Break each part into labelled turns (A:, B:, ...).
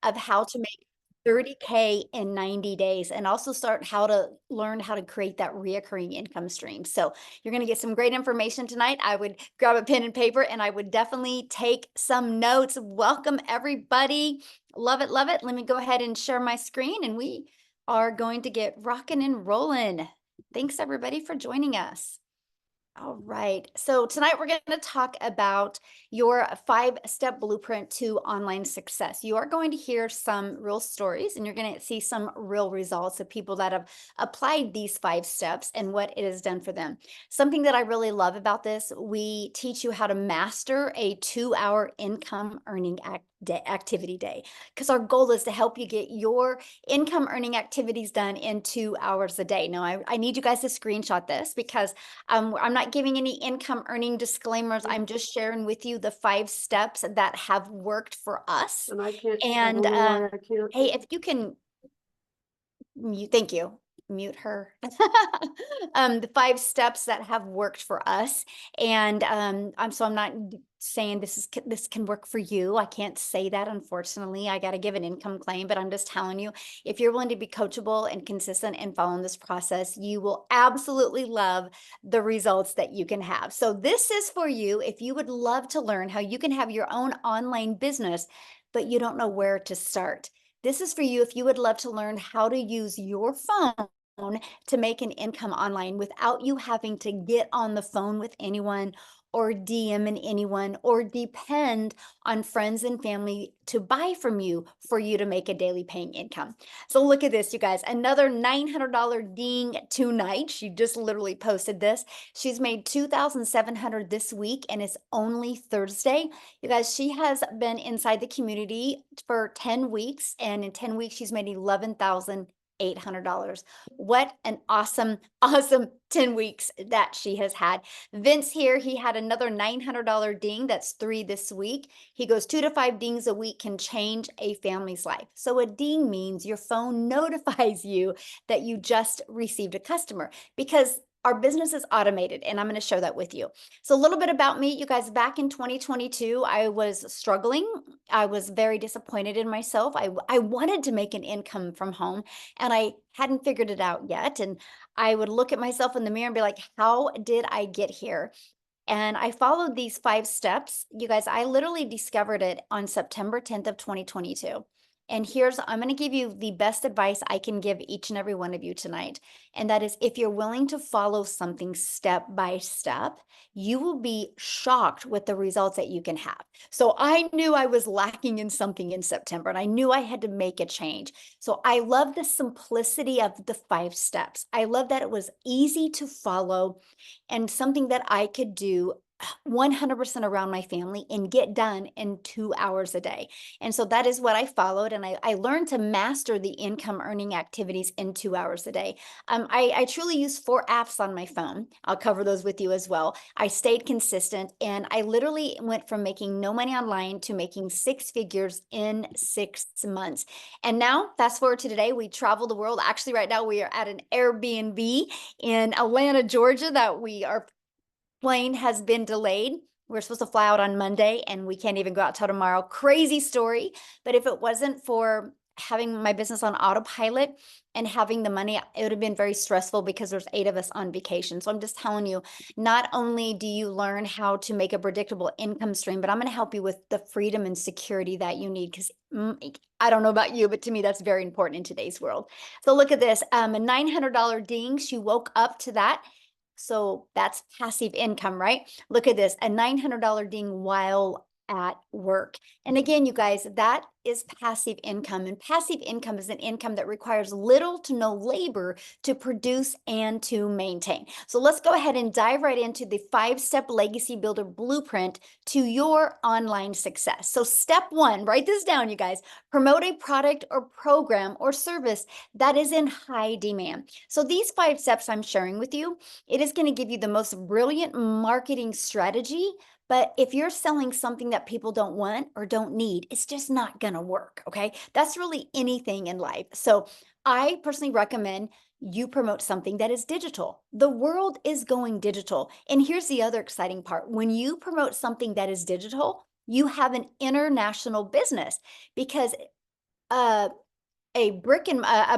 A: of how to make 30K in 90 days and also start how to learn how to create that reoccurring income stream. So you're going to get some great information tonight. I would grab a pen and paper and I would definitely take some notes. Welcome everybody. Love it, love it. Let me go ahead and share my screen and we are going to get rocking and rolling. Thanks everybody for joining us. All right. So tonight we're going to talk about your 5-step blueprint to online success. You are going to hear some real stories and you're going to see some real results of people that have applied these 5 steps and what it has done for them. Something that I really love about this, we teach you how to master a 2-hour income earning activity day, because our goal is to help you get your income earning activities done in 2 hours a day. Now, I need you guys to screenshot this because I'm not giving any income earning disclaimers. I'm just sharing with you the 5 steps that have worked for us.
B: And I can't, I
A: And
B: don't know why I can't.
A: hey, if you can thank you. Mute her. The 5 steps that have worked for us, and I'm not saying this can work for you. I can't say that, unfortunately. I got to give an income claim, but I'm just telling you, if you're willing to be coachable and consistent and following this process, you will absolutely love the results that you can have. So this is for you if you would love to learn how you can have your own online business, but you don't know where to start. This is for you if you would love to learn how to use your phone to make an income online without you having to get on the phone with anyone or DMing anyone or depend on friends and family to buy from you for you to make a daily paying income. So look at this, you guys, another $900 ding tonight. She just literally posted this. She's made $2,700 this week and it's only Thursday. You guys, she has been inside the community for 10 weeks, and in 10 weeks, she's made $11,800. What an awesome, awesome 10 weeks that she has had. Vince here, he had another $900 ding. That's 3 this week. He goes 2 to 5 dings a week can change a family's life. So a ding means your phone notifies you that you just received a customer, because our business is automated, and I'm going to share that with you. So a little bit about me, you guys. Back in 2022, I was struggling. I was very disappointed in myself. I wanted to make an income from home and I hadn't figured it out yet. And I would look at myself in the mirror and be like, how did I get here? And I followed these 5 steps. You guys, I literally discovered it on September 10th of 2022. And I'm going to give you the best advice I can give each and every one of you tonight. And that is, if you're willing to follow something step by step, you will be shocked with the results that you can have. So I knew I was lacking in something in September and I knew I had to make a change. So I love the simplicity of the 5 steps. I love that it was easy to follow and something that I could do 100% around my family and get done in 2 hours a day. And so that is what I followed. And I learned to master the income earning activities in 2 hours a day. I truly use 4 apps on my phone. I'll cover those with you as well. I stayed consistent and I literally went from making no money online to making 6 figures in 6 months. And now, fast forward to today, we travel the world. Actually, right now we are at an Airbnb in Atlanta, Georgia, that our plane has been delayed. We're supposed to fly out on Monday and we can't even go out till tomorrow. Crazy story. But if it wasn't for having my business on autopilot and having the money, it would have been very stressful because there's 8 of us on vacation. So I'm just telling you, not only do you learn how to make a predictable income stream, but I'm going to help you with the freedom and security that you need, because I don't know about you, but to me, that's very important in today's world. So look at this, a $900 ding. She woke up to that. So that's passive income, right? Look at this, a $900 ding while at work. And again, you guys, that is passive income. And passive income is an income that requires little to no labor to produce and to maintain. So let's go ahead and dive right into the 5-step legacy builder blueprint to your online success. So step 1, write this down, you guys. Promote a product or program or service that is in high demand. So these 5 steps I'm sharing with you, it is going to give you the most brilliant marketing strategy. But if you're selling something that people don't want or don't need, it's just not going to work. Okay. That's really anything in life. So I personally recommend you promote something that is digital. The world is going digital. And here's the other exciting part. When you promote something that is digital, you have an international business, because uh, a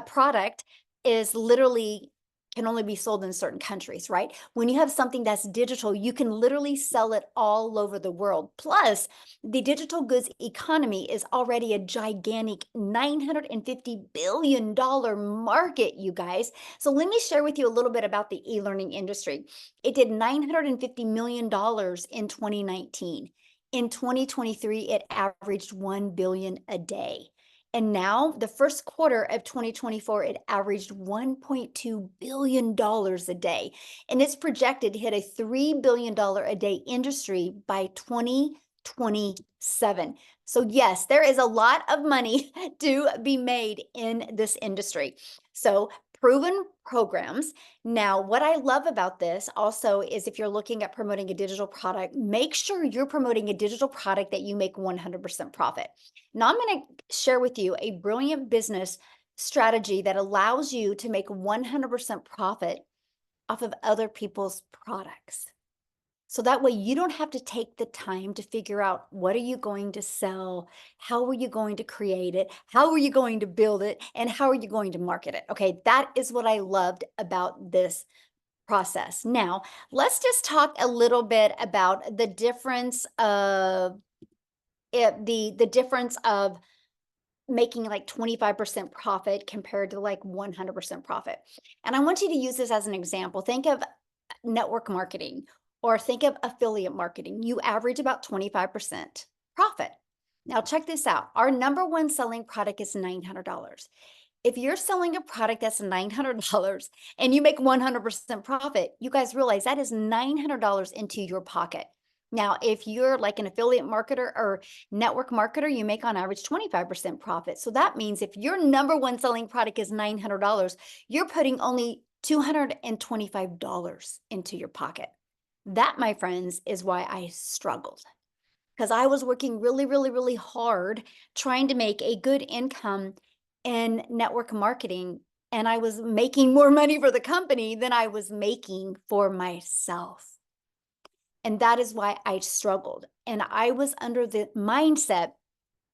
A: product is literally can only be sold in certain countries, right? When you have something that's digital, you can literally sell it all over the world. Plus, the digital goods economy is already a gigantic $950 billion market, you guys. So let me share with you a little bit about the e-learning industry. It did $950 million in 2019. In 2023, it averaged 1 billion a day. And now, the first quarter of 2024, it averaged $1.2 billion a day. And it's projected to hit a $3 billion a day industry by 2027. So, yes, there is a lot of money to be made in this industry. So, proven programs. Now, what I love about this also is if you're looking at promoting a digital product, make sure you're promoting a digital product that you make 100% profit. Now, I'm going to share with you a brilliant business strategy that allows you to make 100% profit off of other people's products. So that way you don't have to take the time to figure out what are you going to sell, how are you going to create it, how are you going to build it, and how are you going to market it. Okay, that is what I loved about this process. Now, let's just talk a little bit about the difference of the difference of making like 25% profit compared to like 100% profit. And I want you to use this as an example. Think of network marketing or think of affiliate marketing. You average about 25% profit. Now, check this out. Our number one selling product is $900. If you're selling a product that's $900 and you make 100% profit, you guys realize that is $900 into your pocket. Now, if you're like an affiliate marketer or network marketer, you make on average 25% profit. So that means if your number one selling product is $900, you're putting only $225 into your pocket. That, my friends, is why I struggled because I was working really, really, really hard trying to make a good income in network marketing. And I was making more money for the company than I was making for myself. And that is why I struggled. And I was under the mindset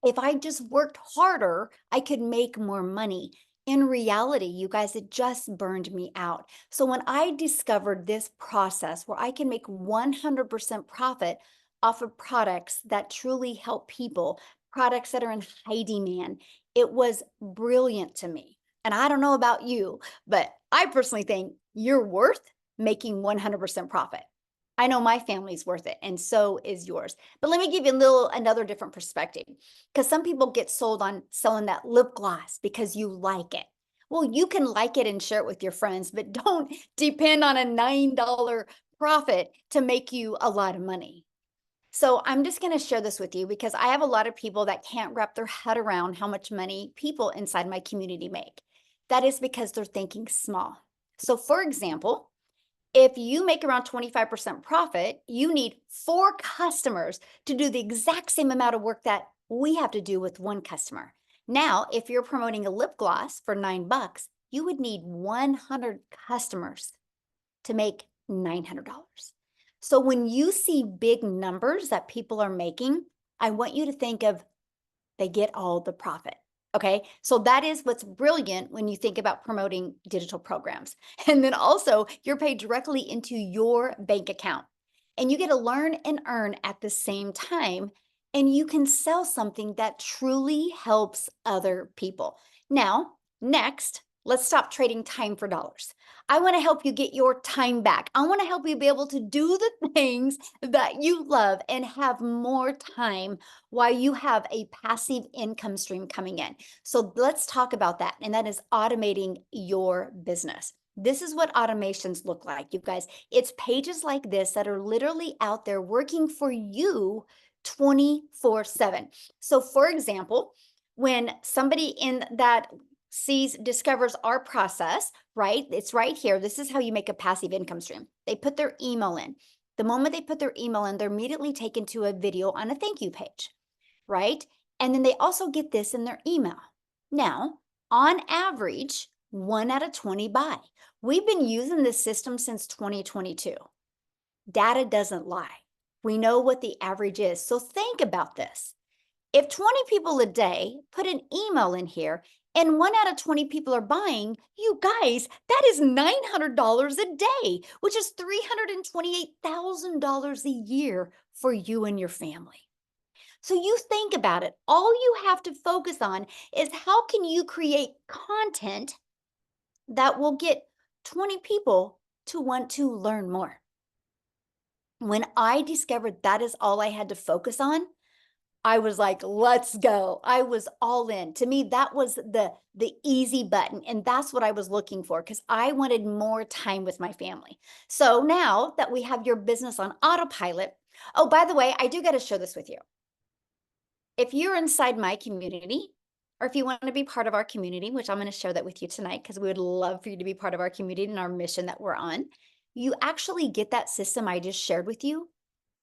A: if I just worked harder, I could make more money. In reality, you guys, it just burned me out. So when I discovered this process where I can make 100% profit off of products that truly help people, products that are in high demand, it was brilliant to me. And I don't know about you, but I personally think you're worth making 100% profit. I know my family's worth it, and so is yours. But let me give you another different perspective, because some people get sold on selling that lip gloss because you like it. Well, you can like it and share it with your friends, but don't depend on a $9 profit to make you a lot of money. So I'm just going to share this with you because I have a lot of people that can't wrap their head around how much money people inside my community make. That is because they're thinking small. So for example, if you make around 25% profit, you need 4 customers to do the exact same amount of work that we have to do with 1 customer. Now, if you're promoting a lip gloss for $9, you would need 100 customers to make $900. So when you see big numbers that people are making, I want you to think of they get all the profit. Okay, so that is what's brilliant when you think about promoting digital programs. And then also, you're paid directly into your bank account. And you get to learn and earn at the same time. And you can sell something that truly helps other people. Now, next, let's stop trading time for dollars. I want to help you get your time back. I want to help you be able to do the things that you love and have more time while you have a passive income stream coming in. So let's talk about that. And that is automating your business. This is what automations look like, you guys. It's pages like this that are literally out there working for you 24/7. So for example, when somebody in that discovers our process, right? It's right here. This is how you make a passive income stream. They put their email in. The moment they put their email in, they're immediately taken to a video on a thank you page, right? And then they also get this in their email. Now, on average, 1 out of 20 buy. We've been using this system since 2022. Data doesn't lie. We know what the average is. So think about this. If 20 people a day put an email in here and 1 out of 20 people are buying, you guys, that is $900 a day, which is $328,000 a year for you and your family. So you think about it. All you have to focus on is how can you create content that will get 20 people to want to learn more. When I discovered that is all I had to focus on, I was like, let's go. I was all in. To me, that was the easy button. And that's what I was looking for because I wanted more time with my family. So now that we have your business on autopilot, oh, by the way, I do got to share this with you. If you're inside my community, or if you want to be part of our community, which I'm going to share that with you tonight because we would love for you to be part of our community and our mission that we're on, you actually get that system I just shared with you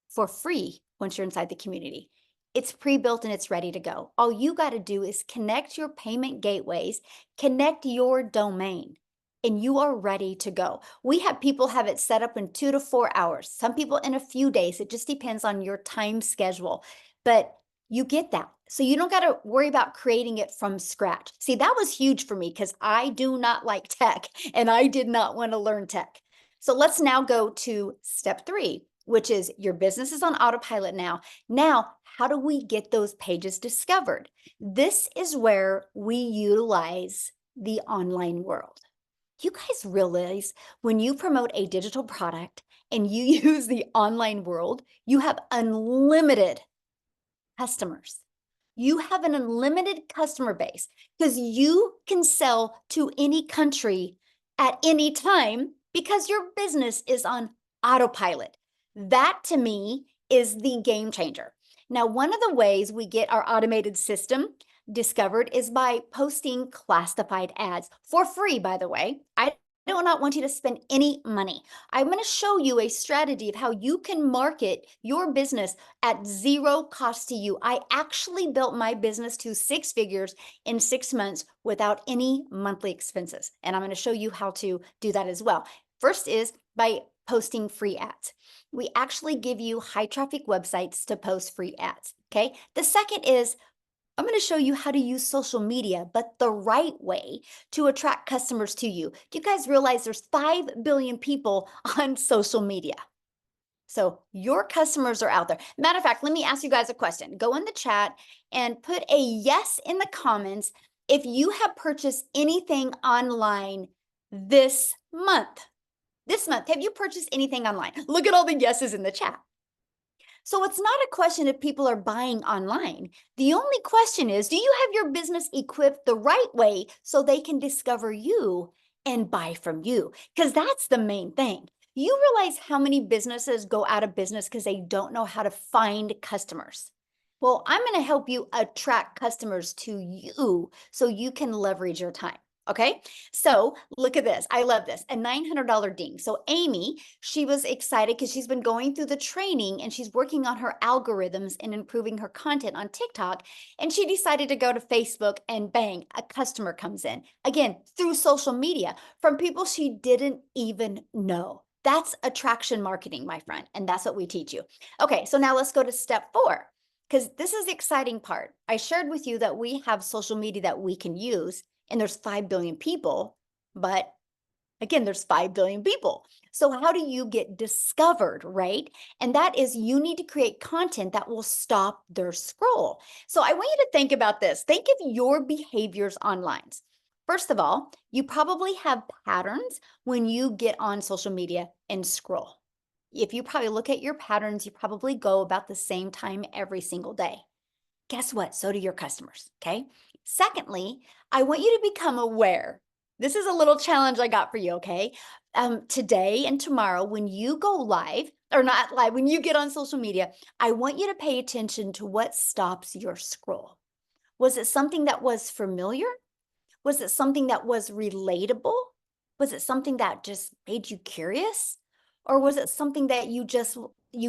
A: for free once you're inside the community. It's pre-built and it's ready to go. All you got to do is connect your payment gateways, connect your domain, and you are ready to go. We have people have it set up in 2 to 4 hours. Some people in a few days. It just depends on your time schedule. But you get that. So you don't got to worry about creating it from scratch. See, that was huge for me because I do not like tech and I did not want to learn tech. So let's now go to step 3, which is your business is on autopilot now. Now, how do we get those pages discovered? This is where we utilize the online world. You guys realize when you promote a digital product and you use the online world, you have unlimited customers. You have an unlimited customer base because you can sell to any country at any time because your business is on autopilot. That to me is the game changer. Now, one of the ways we get our automated system discovered is by posting classified ads for free, by the way. I do not want you to spend any money. I'm going to show you a strategy of how you can market your business at zero cost to you. I actually built my business to 6 figures in 6 months without any monthly expenses. And I'm going to show you how to do that as well. First is by posting free ads. We actually give you high traffic websites to post free ads. Okay. The second is I'm going to show you how to use social media, but the right way to attract customers to you. Do you guys realize there's 5 billion people on social media? So your customers are out there. Matter of fact, let me ask you guys a question. Go in the chat and put a yes in the comments if you have purchased anything online this month. This month, have you purchased anything online? Look at all the yeses in the chat. So it's not a question if people are buying online. The only question is, do you have your business equipped the right way so they can discover you and buy from you? Because that's the main thing. You realize how many businesses go out of business because they don't know how to find customers. Well, I'm going to help you attract customers to you so you can leverage your time. Okay, so look at this. I love this. A $900 ding. So Amy, she was excited because she's been going through the training and she's working on her algorithms and improving her content on TikTok. And she decided to go to Facebook and bang, a customer comes in. Again, through social media from people she didn't even know. That's attraction marketing, my friend. And that's what we teach you. Okay, so now let's go to step 4 because this is the exciting part. I shared with you that we have social media that we can use. And there's 5 billion people, but again, there's 5 billion people. So how do you get discovered, right? And that is you need to create content that will stop their scroll. So I want you to think about this. Think of your behaviors online. First of all, you probably have patterns when you get on social media and scroll. If you probably look at your patterns, you probably go about the same time every single day. Guess what? So do your customers, okay? Secondly, I want you to become aware. This is a little challenge I got for you, okay? Today and tomorrow, when you go live, or not live, when you get on social media, I want you to pay attention to what stops your scroll. Was it something that was familiar? Was it something that was relatable? Was it something that just made you curious? Or was it something that you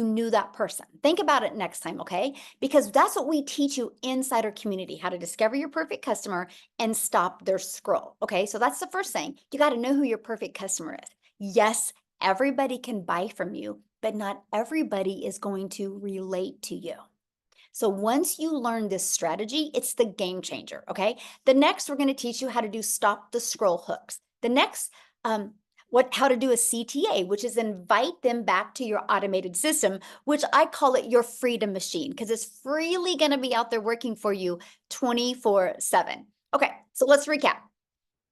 A: knew that person? Think about it next time, okay? Because that's what we teach you inside our community, how to discover your perfect customer and stop their scroll, okay? So that's the first thing. You got to know who your perfect customer is. Yes, everybody can buy from you, but not everybody is going to relate to you. So once you learn this strategy, it's the game changer. Okay. The next, we're going to teach you how to do stop the scroll hooks. The next, how to do a CTA, which is invite them back to your automated system, which I call it your freedom machine, because it's freely going to be out there working for you 24/7. Okay, so let's recap.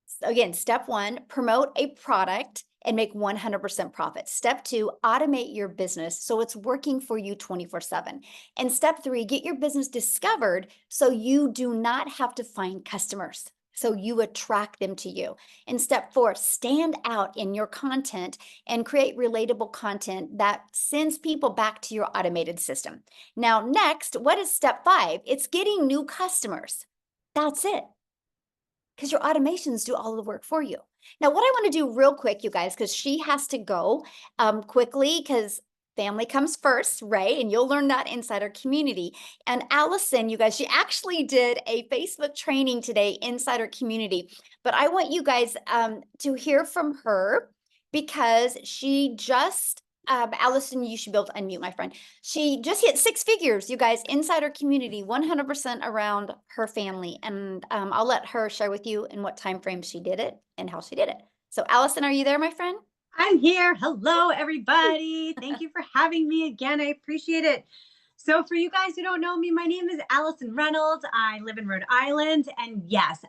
A: So again, step one, promote a product and make 100% profit. Step two, automate your business so it's working for you 24/7. And step three, get your business discovered so you do not have to find customers. So you attract them to you. And step four, stand out in your content and create relatable content that sends people back to your automated system. Now, next, what is step five? It's getting new customers. That's it, because your automations do all the work for you. Now, what I want to do real quick, you guys, because she has to go quickly, because family comes first, right? And you'll learn that inside our community. And Allison, you guys, she actually did a Facebook training today inside our community. But I want you guys to hear from her, because she just Allison, you should be able to unmute, my friend. She just hit six figures, you guys, inside our community, 100% around her family. And I'll let her share with you in what time frame she did it and how she did it. So Allison, are you there, my friend?
B: I'm here. Hello, everybody. Thank you for having me again. I appreciate it. So for you guys who don't know me, my name is Allison Reynolds. I live in Rhode Island. And yes,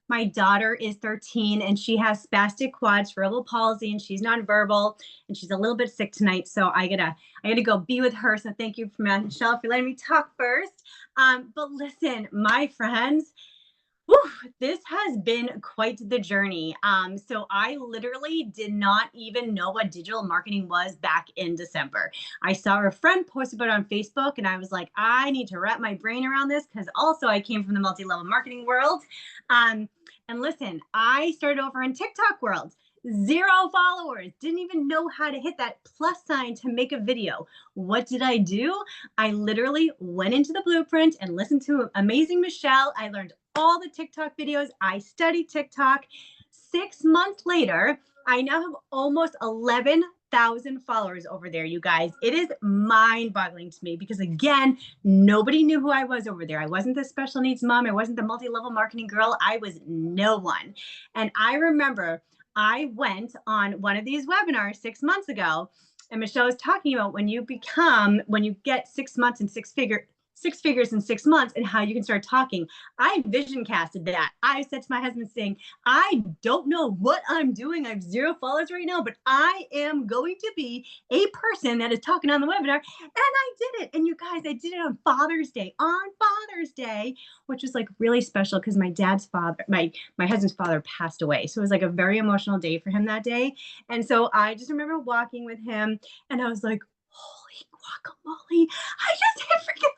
B: my daughter is 13 and she has spastic quad cerebral palsy and she's nonverbal and she's a little bit sick tonight. So I gotta go be with her. So thank you, Michelle, for letting me talk first. But listen, my friends, whew, this has been quite the journey. So I literally did not even know what digital marketing was back in December. I saw a friend post about it on Facebook and I was like, I need to wrap my brain around this, because also I came from the multi-level marketing world. And listen, I started over in TikTok world. 0 followers, didn't even know how to hit that plus sign to make a video. What did I do? I literally went into the blueprint and listened to Amazing Michelle. I learned all the TikTok videos. I studied TikTok. 6 months later, I now have almost 11,000 followers over there, you guys. It is mind boggling to me because, again, nobody knew who I was over there. I wasn't the special needs mom. I wasn't the multi-level marketing girl. I was no one. And I remember I went on one of these webinars 6 months ago, and Michelle was talking about when you get 6 months and six figures in 6 months and how you can start talking. I vision casted that. I said to my husband saying, I don't know what I'm doing. I have 0 followers right now, but I am going to be a person that is talking on the webinar. And I did it. And you guys, I did it on Father's Day, which was like really special because my husband's father passed away. So it was like a very emotional day for him that day. And so I just remember walking with him and I was like, holy guacamole, I just hit freaking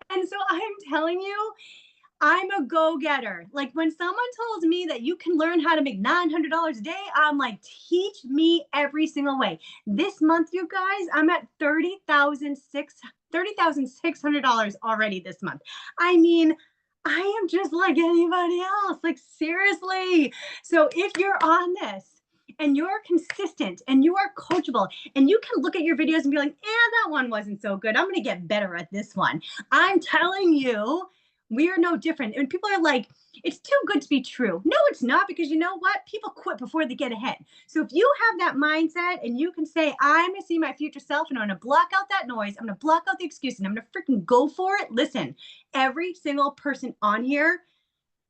B: $100,000. And so I'm telling you, I'm a go-getter. Like when someone tells me that you can learn how to make $900 a day, I'm like, teach me every single way. This month, you guys, I'm at $30,600 already this month. I mean, I am just like anybody else. Like seriously. So if you're on this and you're consistent and you are coachable and you can look at your videos and be like, that one wasn't so good. I'm going to get better at this one. I'm telling you, we are no different. And people are like, it's too good to be true. No, it's not, because you know what? People quit before they get ahead. So if you have that mindset and you can say, I'm going to see my future self and I'm going to block out that noise, I'm going to block out the excuses, and I'm going to freaking go for it. Listen, every single person on here,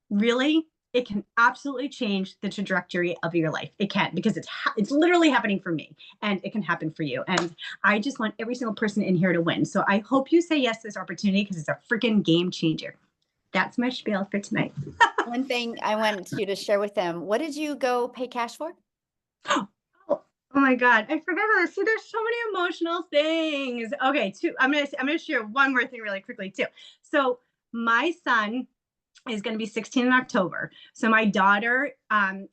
B: really, it can absolutely change the trajectory of your life. It can, because it's literally happening for me, and it can happen for you. And I just want every single person in here to win. So I hope you say yes to this opportunity, because it's a freaking game changer. That's my spiel for tonight.
A: One thing I want you to share with them, what did you go pay cash for?
B: Oh my God, I forgot about this. See, there's so many emotional things. Okay, I'm gonna share one more thing really quickly too. So my son is going to be 16 in October. So my daughter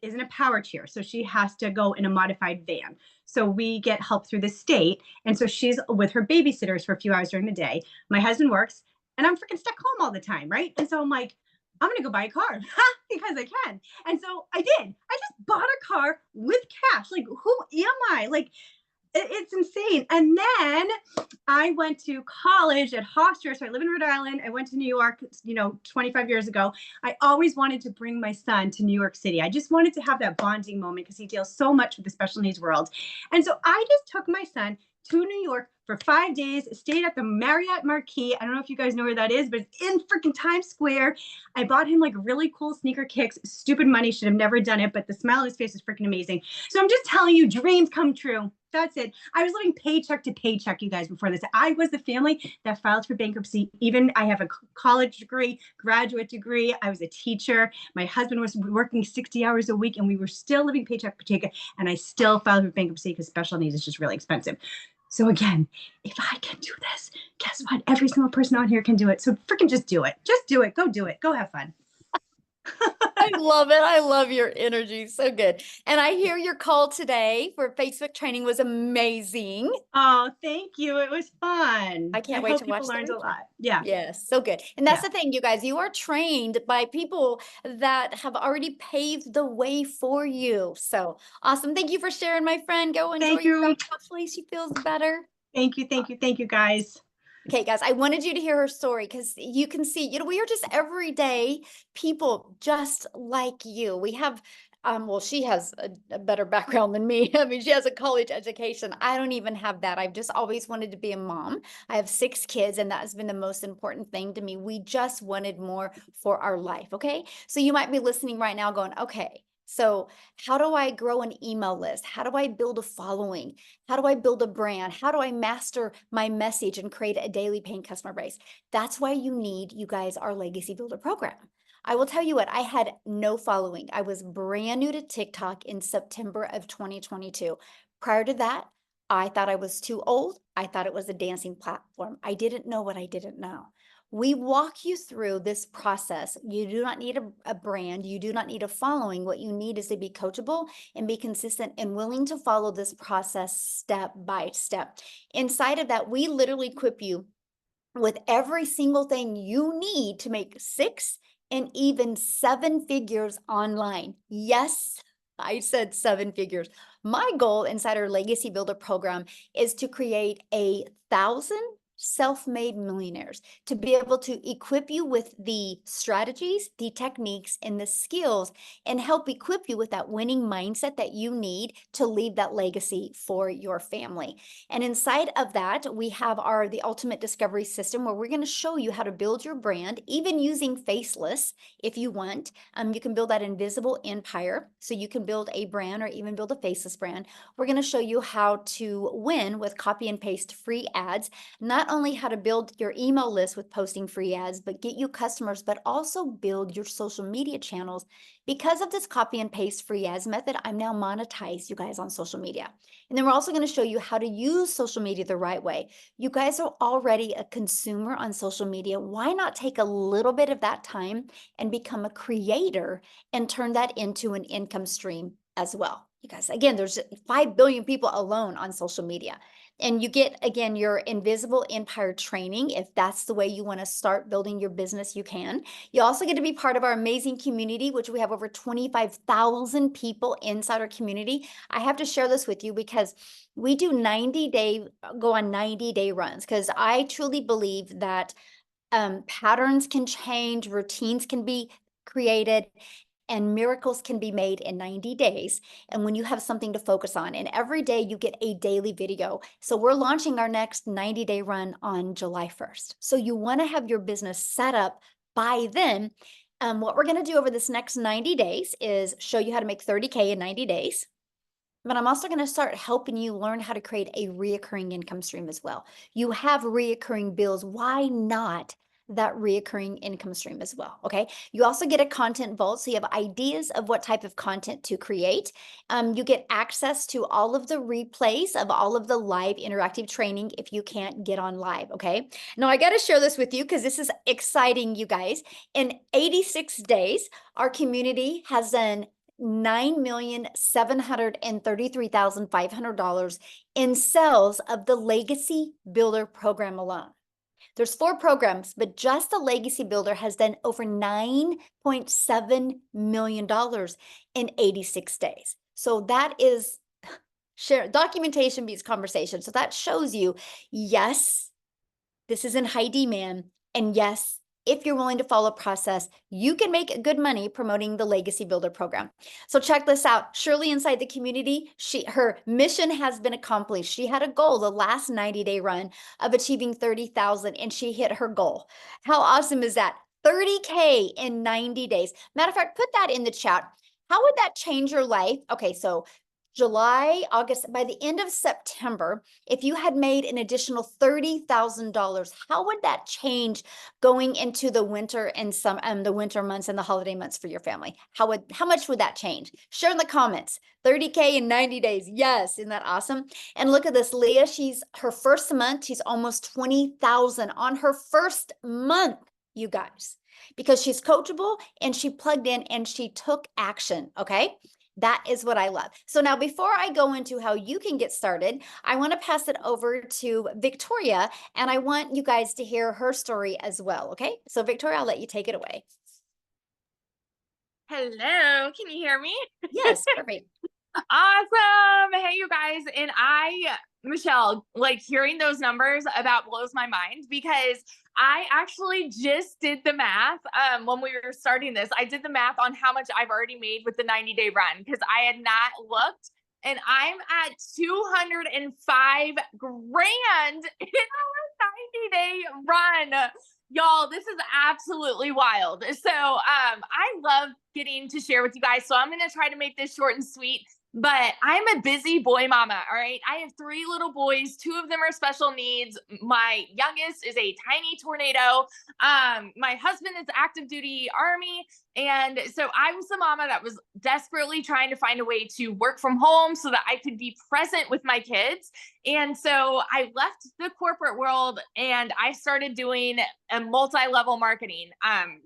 B: is in a power chair. So she has to go in a modified van. So we get help through the state. And so she's with her babysitters for a few hours during the day. My husband works and I'm freaking stuck home all the time. Right. And so I'm like, I'm going to go buy a car because I can. And so I did. I just bought a car with cash. Like, who am I? Like, It's insane. And then I went to college at Hofstra. So I live in Rhode Island. I went to New York, 25 years ago. I always wanted to bring my son to New York City. I just wanted to have that bonding moment because he deals so much with the special needs world. And so I just took my son to New York for 5 days, stayed at the Marriott Marquis. I don't know if you guys know where that is, but it's in freaking Times Square. I bought him like really cool sneaker kicks. Stupid money, should have never done it, but the smile on his face is freaking amazing. So I'm just telling you, dreams come true. That's it. I was living paycheck to paycheck, you guys, before this. I was the family that filed for bankruptcy. Even I have a college degree, graduate degree. I was a teacher. My husband was working 60 hours a week, and we were still living paycheck to paycheck. And I still filed for bankruptcy because special needs is just really expensive. So again, if I can do this, guess what? Every single person on here can do it. So freaking just do it. Just do it. Go do it. Go have fun.
A: I love it. I love your energy. So good. And I hear your call today for Facebook training was amazing.
B: Oh, thank you. It was fun.
A: I
B: I
A: can't wait
B: hope
A: to
B: people
A: watch the
B: learned a
A: replay.
B: lot. Yeah.
A: Yes, so good. And that's
B: Yeah.
A: the thing, you guys, you are trained by people that have already paved the way for you. So awesome. Thank you for sharing, my friend. Go enjoy
B: Thank
A: your
B: you.
A: dog. Hopefully she feels better.
B: Thank you. Thank you. Thank you, guys.
A: Okay, guys, I wanted you to hear her story because you can see, we are just everyday people just like you. We have, well, she has a better background than me. I mean, she has a college education. I don't even have that. I've just always wanted to be a mom. I have 6 kids, and that has been the most important thing to me. We just wanted more for our life. Okay. So you might be listening right now going, okay, so how do I grow an email list? How do I build a following? How do I build a brand? How do I master my message and create a daily paying customer base? That's why you guys, our Legacy Builder program. I will tell you what, I had no following. I was brand new to TikTok in September of 2022. Prior to that, I thought I was too old. I thought it was a dancing platform. I didn't know what I didn't know. We walk you through this process. You do not need a brand. You do not need a following. What you need is to be coachable and be consistent and willing to follow this process step by step. Inside of that, we literally equip you with every single thing you need to make 6 and even 7 figures online. Yes, I said 7 figures. My goal inside our Legacy Builder program is to create 1,000 self-made millionaires, to be able to equip you with the strategies, the techniques, and the skills, and help equip you with that winning mindset that you need to leave that legacy for your family. And inside of that, we have the ultimate discovery system where we're going to show you how to build your brand, even using faceless if you want. You can build that invisible empire. So you can build a brand or even build a faceless brand. We're going to show you how to win with copy and paste free ads, not only how to build your email list with posting free ads, but get you customers, but also build your social media channels. Because of this copy and paste free ads method, I'm now monetized, you guys, on social media. And then we're also going to show you how to use social media the right way. You guys are already a consumer on social media. Why not take a little bit of that time and become a creator and turn that into an income stream as well? You guys, again, there's 5 billion people alone on social media. And you get, again, your invisible empire training. If that's the way you want to start building your business, you can. You also get to be part of our amazing community, which we have over 25,000 people inside our community. I have to share this with you because we do go on 90-day runs, because I truly believe that patterns can change, routines can be created, and miracles can be made in 90 days. And when you have something to focus on, and every day you get a daily video. So we're launching our next 90-day run on July 1st. So you want to have your business set up by then. What we're going to do over this next 90 days is show you how to make 30K in 90 days. But I'm also going to start helping you learn how to create a reoccurring income stream as well. You have reoccurring bills. Why not that reoccurring income stream as well? Okay. You also get a content vault. So you have ideas of what type of content to create. You get access to all of the replays of all of the live interactive training if you can't get on live. Okay. Now I got to share this with you because this is exciting, you guys. In 86 days, our community has done $9,733,500 in sales of the Legacy Builder program alone. There's 4 programs, but just the Legacy Builder has done over $9.7 million in 86 days. So that is Share documentation beats conversation. So that shows you, yes, this is in high demand. And yes, if you're willing to follow a process, you can make good money promoting the Legacy Builder program. So check this out. Shirley inside the community, her mission has been accomplished. She had a goal the last 90-day run of achieving 30,000 and she hit her goal. How awesome is that? 30K in 90 days. Matter of fact, put that in the chat. How would that change your life? Okay, so July, August, by the end of September, if you had made an additional $30,000, how would that change going into the winter and the winter months and the holiday months for your family? How much would that change? Share in the comments. 30K in 90 days. Yes, isn't that awesome? And look at this, Leah. She's her first month. She's almost 20,000 on her first month, you guys, because she's coachable and she plugged in and she took action. Okay. That is what I love. So now before I go into how you can get started, I want to pass it over to Victoria, and I want you guys to hear her story as well. Okay. So Victoria, I'll let you take it away.
C: Hello, can you hear me?
A: Yes, perfect.
C: Awesome. Hey, you guys. And Michelle, like hearing those numbers about blows my mind because I actually just did the math. When we were starting this, I did the math on how much I've already made with the 90-day run because I had not looked. And I'm at 205 grand in our 90-day run. Y'all, this is absolutely wild. So I love getting to share with you guys. So I'm going to try to make this short and sweet. But I'm a busy boy mama, all right? I have 3 little boys. 2 of them are special needs. My youngest is a tiny tornado. My husband is active duty Army. And so I was the mama that was desperately trying to find a way to work from home so that I could be present with my kids. And so I left the corporate world and I started doing a multi-level marketing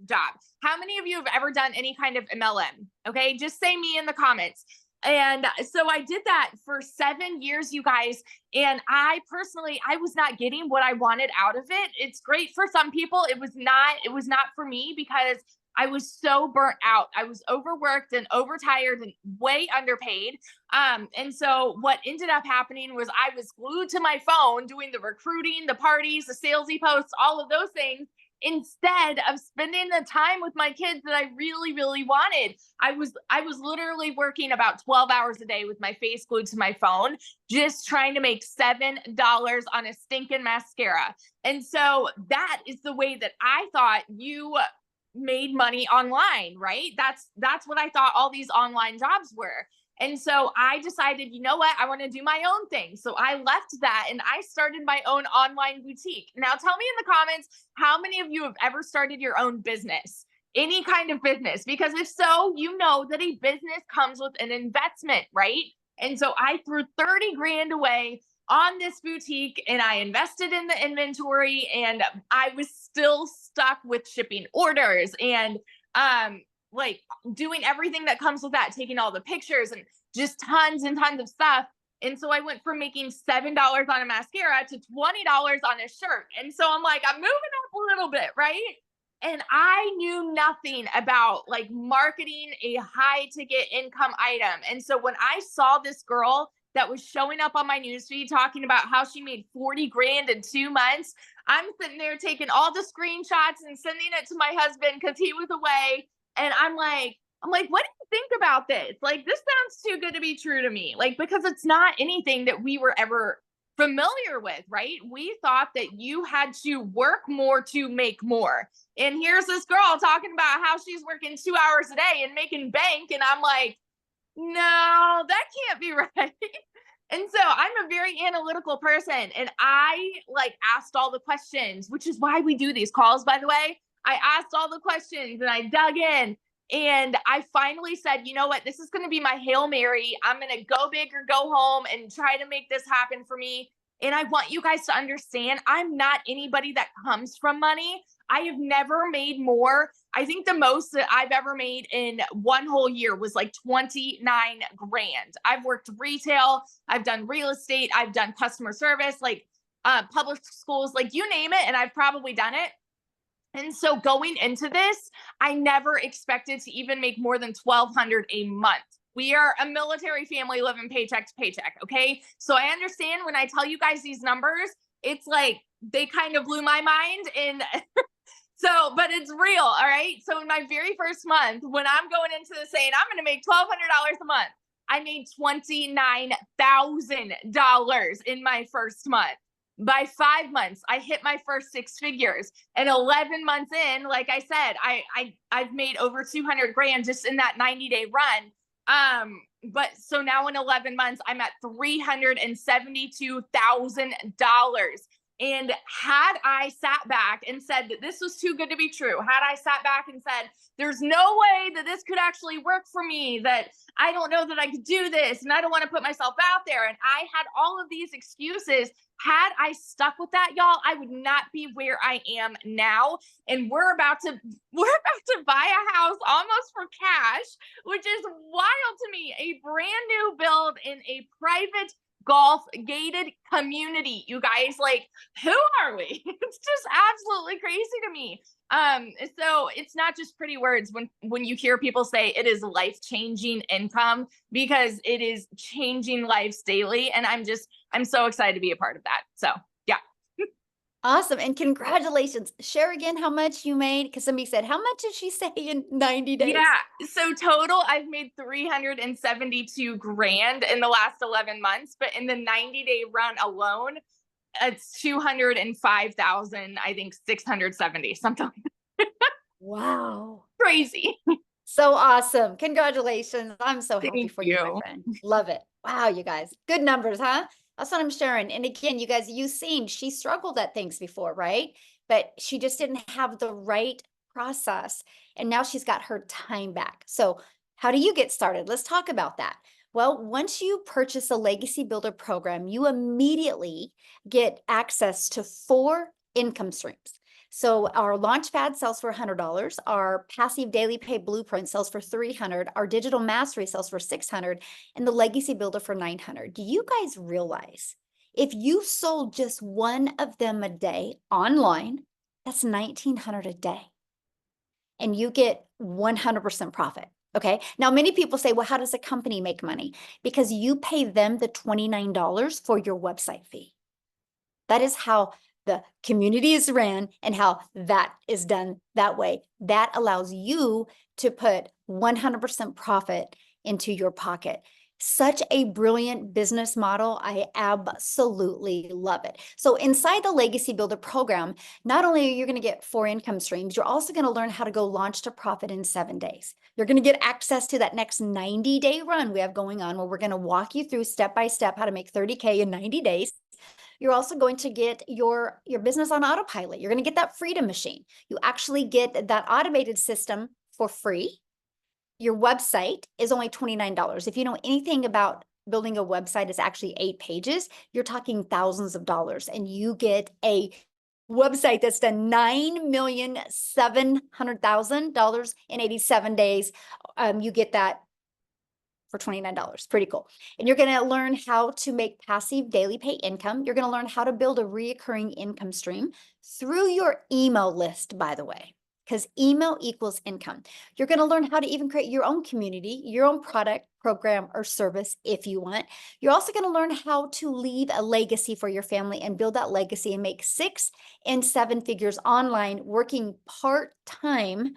C: job. How many of you have ever done any kind of MLM? Okay, just say me in the comments. And so I did that for 7 years, you guys. And I personally, I was not getting what I wanted out of it. It's great for some people. It was not for me because I was so burnt out. I was overworked and overtired and way underpaid. And so what ended up happening was I was glued to my phone doing the recruiting, the parties, the salesy posts, all of those things, instead of spending the time with my kids that I really, really wanted. I was literally working about 12 hours a day with my face glued to my phone, just trying to make $7 on a stinking mascara. And so that is the way that I thought you made money online, right? That's what I thought all these online jobs were. And so I decided, you know what? I want to do my own thing. So I left that and I started my own online boutique. Now tell me in the comments, how many of you have ever started your own business? Any kind of business? Because if so, you know that a business comes with an investment, right? And so I threw 30 grand away on this boutique and I invested in the inventory and I was still stuck with shipping orders and like doing everything that comes with that, taking all the pictures and just tons and tons of stuff. And so I went from making $7 on a mascara to $20 on a shirt. And so I'm like, I'm moving up a little bit, right? And I knew nothing about like marketing a high ticket income item. And so when I saw this girl that was showing up on my newsfeed talking about how she made 40 grand in 2 months, I'm sitting there taking all the screenshots and sending it to my husband because he was away. And I'm like, what do you think about this? Like, this sounds too good to be true to me. Like, because it's not anything that we were ever familiar with, right? We thought that you had to work more to make more. And here's this girl talking about how she's working 2 hours a day and making bank. And I'm like, no, that can't be right. And so I'm a very analytical person and I like asked all the questions, which is why we do these calls, by the way. I asked all the questions and I dug in and I finally said, you know what, this is going to be my Hail Mary. I'm going to go big or go home and try to make this happen for me. And I want you guys to understand, I'm not anybody that comes from money. I have never made more. I think the most that I've ever made in one whole year was like 29 grand. I've worked retail. I've done real estate. I've done customer service, like public schools, like you name it. And I've probably done it. And so going into this, I never expected to even make more than $1,200 a month. We are a military family living paycheck to paycheck. Okay. So I understand when I tell you guys these numbers, it's like they kind of blew my mind. And so, but it's real. All right. So in my very first month, when I'm going into this saying I'm going to make $1,200 a month, I made $29,000 in my first month. By 5 months, I hit my first 6 figures. And 11 months in, like I said, I've made over 200 grand just in that 90-day run. But so now in 11 months, I'm at $372,000. And had I sat back and said that this was too good to be true, had I sat back and said, there's no way that this could actually work for me, that I don't know that I could do this, and I don't want to put myself out there, and I had all of these excuses, had I stuck with that, y'all, I would not be where I am now. And we're about to buy a house almost for cash, which is wild to me. A brand new build in a private golf gated community. You guys, like, who are we? It's just absolutely crazy to me. So it's not just pretty words when you hear people say it is life-changing income, because it is changing lives daily. And I'm so excited to be a part of that. So yeah.
A: Awesome. And congratulations. Share again how much you made, because somebody said, how much did she say in 90 days?
C: Yeah. So total, I've made 372 grand in the last 11 months, but in the 90-day run alone, it's 205,000, I think 670, something like that.
A: Wow.
C: Crazy.
A: So awesome. Congratulations. I'm so happy
C: Thank
A: for you, my
C: you.
A: friend. Love it. Wow, you guys. Good numbers, huh? That's what I'm sharing. And again, you guys, you've seen she struggled at things before, right? But she just didn't have the right process. And now she's got her time back. So how do you get started? Let's talk about that. Well, once you purchase a Legacy Builder program, you immediately get access to 4 income streams. So our Launchpad sells for $100. Our Passive Daily Pay Blueprint sells for $300. Our Digital Mastery sells for $600, and the Legacy Builder for $900. Do you guys realize if you sold just one of them a day online, that's $1,900 a day, and you get 100% profit? Okay. Now, many people say, well, how does a company make money? Because you pay them the $29 for your website fee. That is how the community is ran and how that is done that way. That allows you to put 100% profit into your pocket. Such a brilliant business model. I absolutely love it. So inside the Legacy Builder program, not only are you going to get 4 income streams, you're also going to learn how to go launch to profit in 7 days. You're going to get access to that next 90-day run we have going on, where we're going to walk you through step by step how to make 30K in 90 days. You're also going to get your business on autopilot. You're going to get that freedom machine. You actually get that automated system for free. Your website is only $29. If you know anything about building a website, it's actually 8 pages. You're talking thousands of dollars, and you get a website that's done $9,700,000 in 87 days. You get that for $29. Pretty cool. And you're going to learn how to make passive daily pay income. You're going to learn how to build a reoccurring income stream through your email list, by the way, because email equals income. You're going to learn how to even create your own community, your own product, program, or service if you want. You're also going to learn how to leave a legacy for your family and build that legacy and make 6 and 7 figures online, working part-time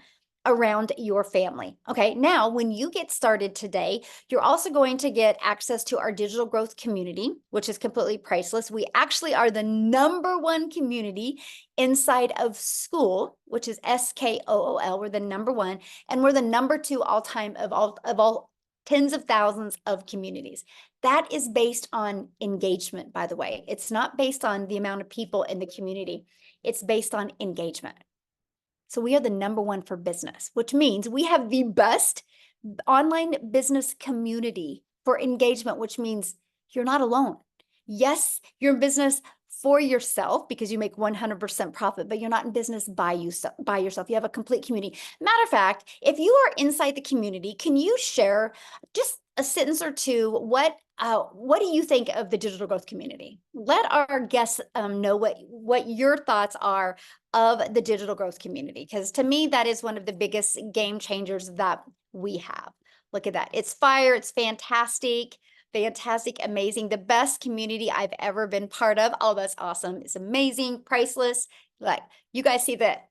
A: around your family. Okay, now when you get started today, you're also going to get access to our digital growth community, which is completely priceless. We actually are the #1 community inside of school, which is SKOOL. We're the #1, and we're the #2 all time of all tens of thousands of communities. That is based on engagement, by the way. It's not based on the amount of people in the community. It's based on engagement. So we are the #1 for business, which means we have the best online business community for engagement, which means you're not alone. Yes, you're in business for yourself because you make 100% profit, but you're not in business by yourself. You have a complete community. Matter of fact, if you are inside the community, can you share just a sentence or two? What do you think of the digital growth community? Let our guests know what your thoughts are of the digital growth community, because to me, that is one of the biggest game changers that we have. Look at that. It's fire. It's fantastic. Fantastic, amazing. The best community I've ever been part of. Oh, that's awesome. It's amazing, priceless. Like, you guys see that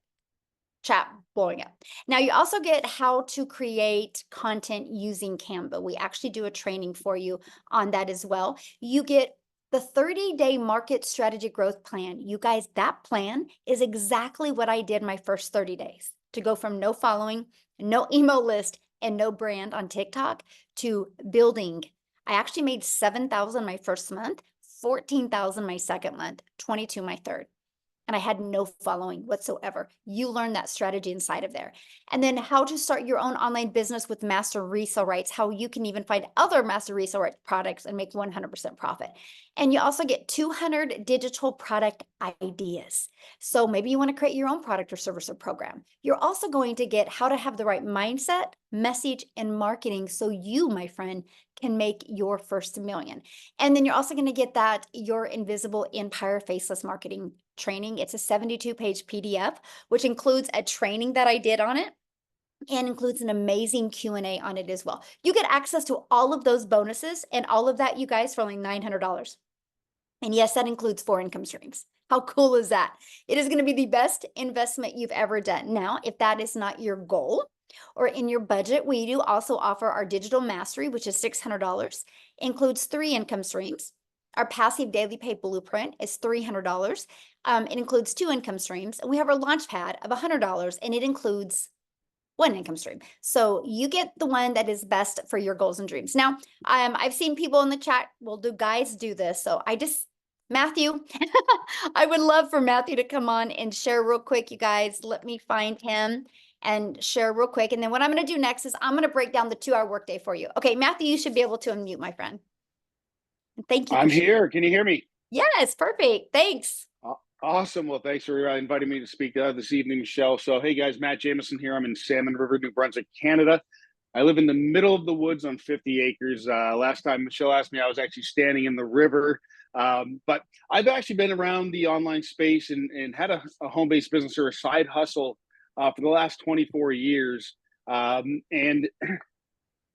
A: chat blowing up. Now you also get how to create content using Canva. We actually do a training for you on that as well. You get the 30-day market strategy growth plan. You guys, that plan is exactly what I did my first 30 days to go from no following, no email list, and no brand on TikTok to building. I actually made 7,000 my first month, 14,000 my second month, 22 my third. And I had no following whatsoever. You learn that strategy inside of there. And then how to start your own online business with master resale rights, how you can even find other master resale rights products and make 100% profit. And you also get 200 digital product ideas. So maybe you want to create your own product or service or program. You're also going to get how to have the right mindset, message, and marketing so you, my friend, can make your first million. And then you're also going to get that Your Invisible Empire Faceless Marketing training. It's a 72-page PDF, which includes a training that I did on it and includes an amazing Q&A on it as well. You get access to all of those bonuses and all of that, you guys, for only $900. And yes, that includes 4 income streams. How cool is that? It is going to be the best investment you've ever done. Now, if that is not your goal or in your budget, we do also offer our digital mastery, which is $600, includes 3 income streams. Our passive daily pay blueprint is $300. It includes 2 income streams. And we have our launch pad of $100, and it includes 1 income stream. So you get the one that is best for your goals and dreams. Now, I've seen people in the chat, well, do guys do this? So Matthew, I would love for Matthew to come on and share real quick, you guys. Let me find him and share real quick. And then what I'm going to do next is I'm going to break down the 2-hour workday for you. Okay, Matthew, you should be able to unmute, my friend. Thank you.
D: I'm here. Can you hear me?
A: Yes, perfect. Thanks.
D: Awesome. Well, thanks for inviting me to speak this evening, Michelle. So, hey guys, Matt Jameson here. I'm in Salmon River, New Brunswick, Canada. I live in the middle of the woods on 50 acres. Last time Michelle asked me, I was actually standing in the river. But I've actually been around the online space and had a home-based business or a side hustle for the last 24 years. And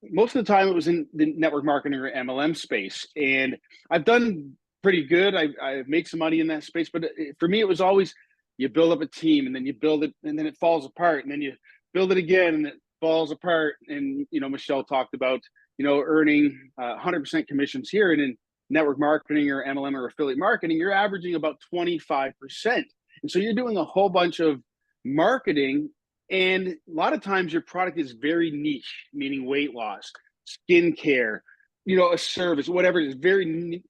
D: most of the time it was in the network marketing or MLM space. And I've done pretty good. I've made some money in that space, but for me, it was always, you build up a team and then you build it and then it falls apart and then you build it again and it falls apart. And, Michelle talked about, earning 100% commissions here, and in network marketing or MLM or affiliate marketing, you're averaging about 25%. And so you're doing a whole bunch of marketing, and a lot of times your product is very niche, meaning weight loss, skincare, a service, whatever it is,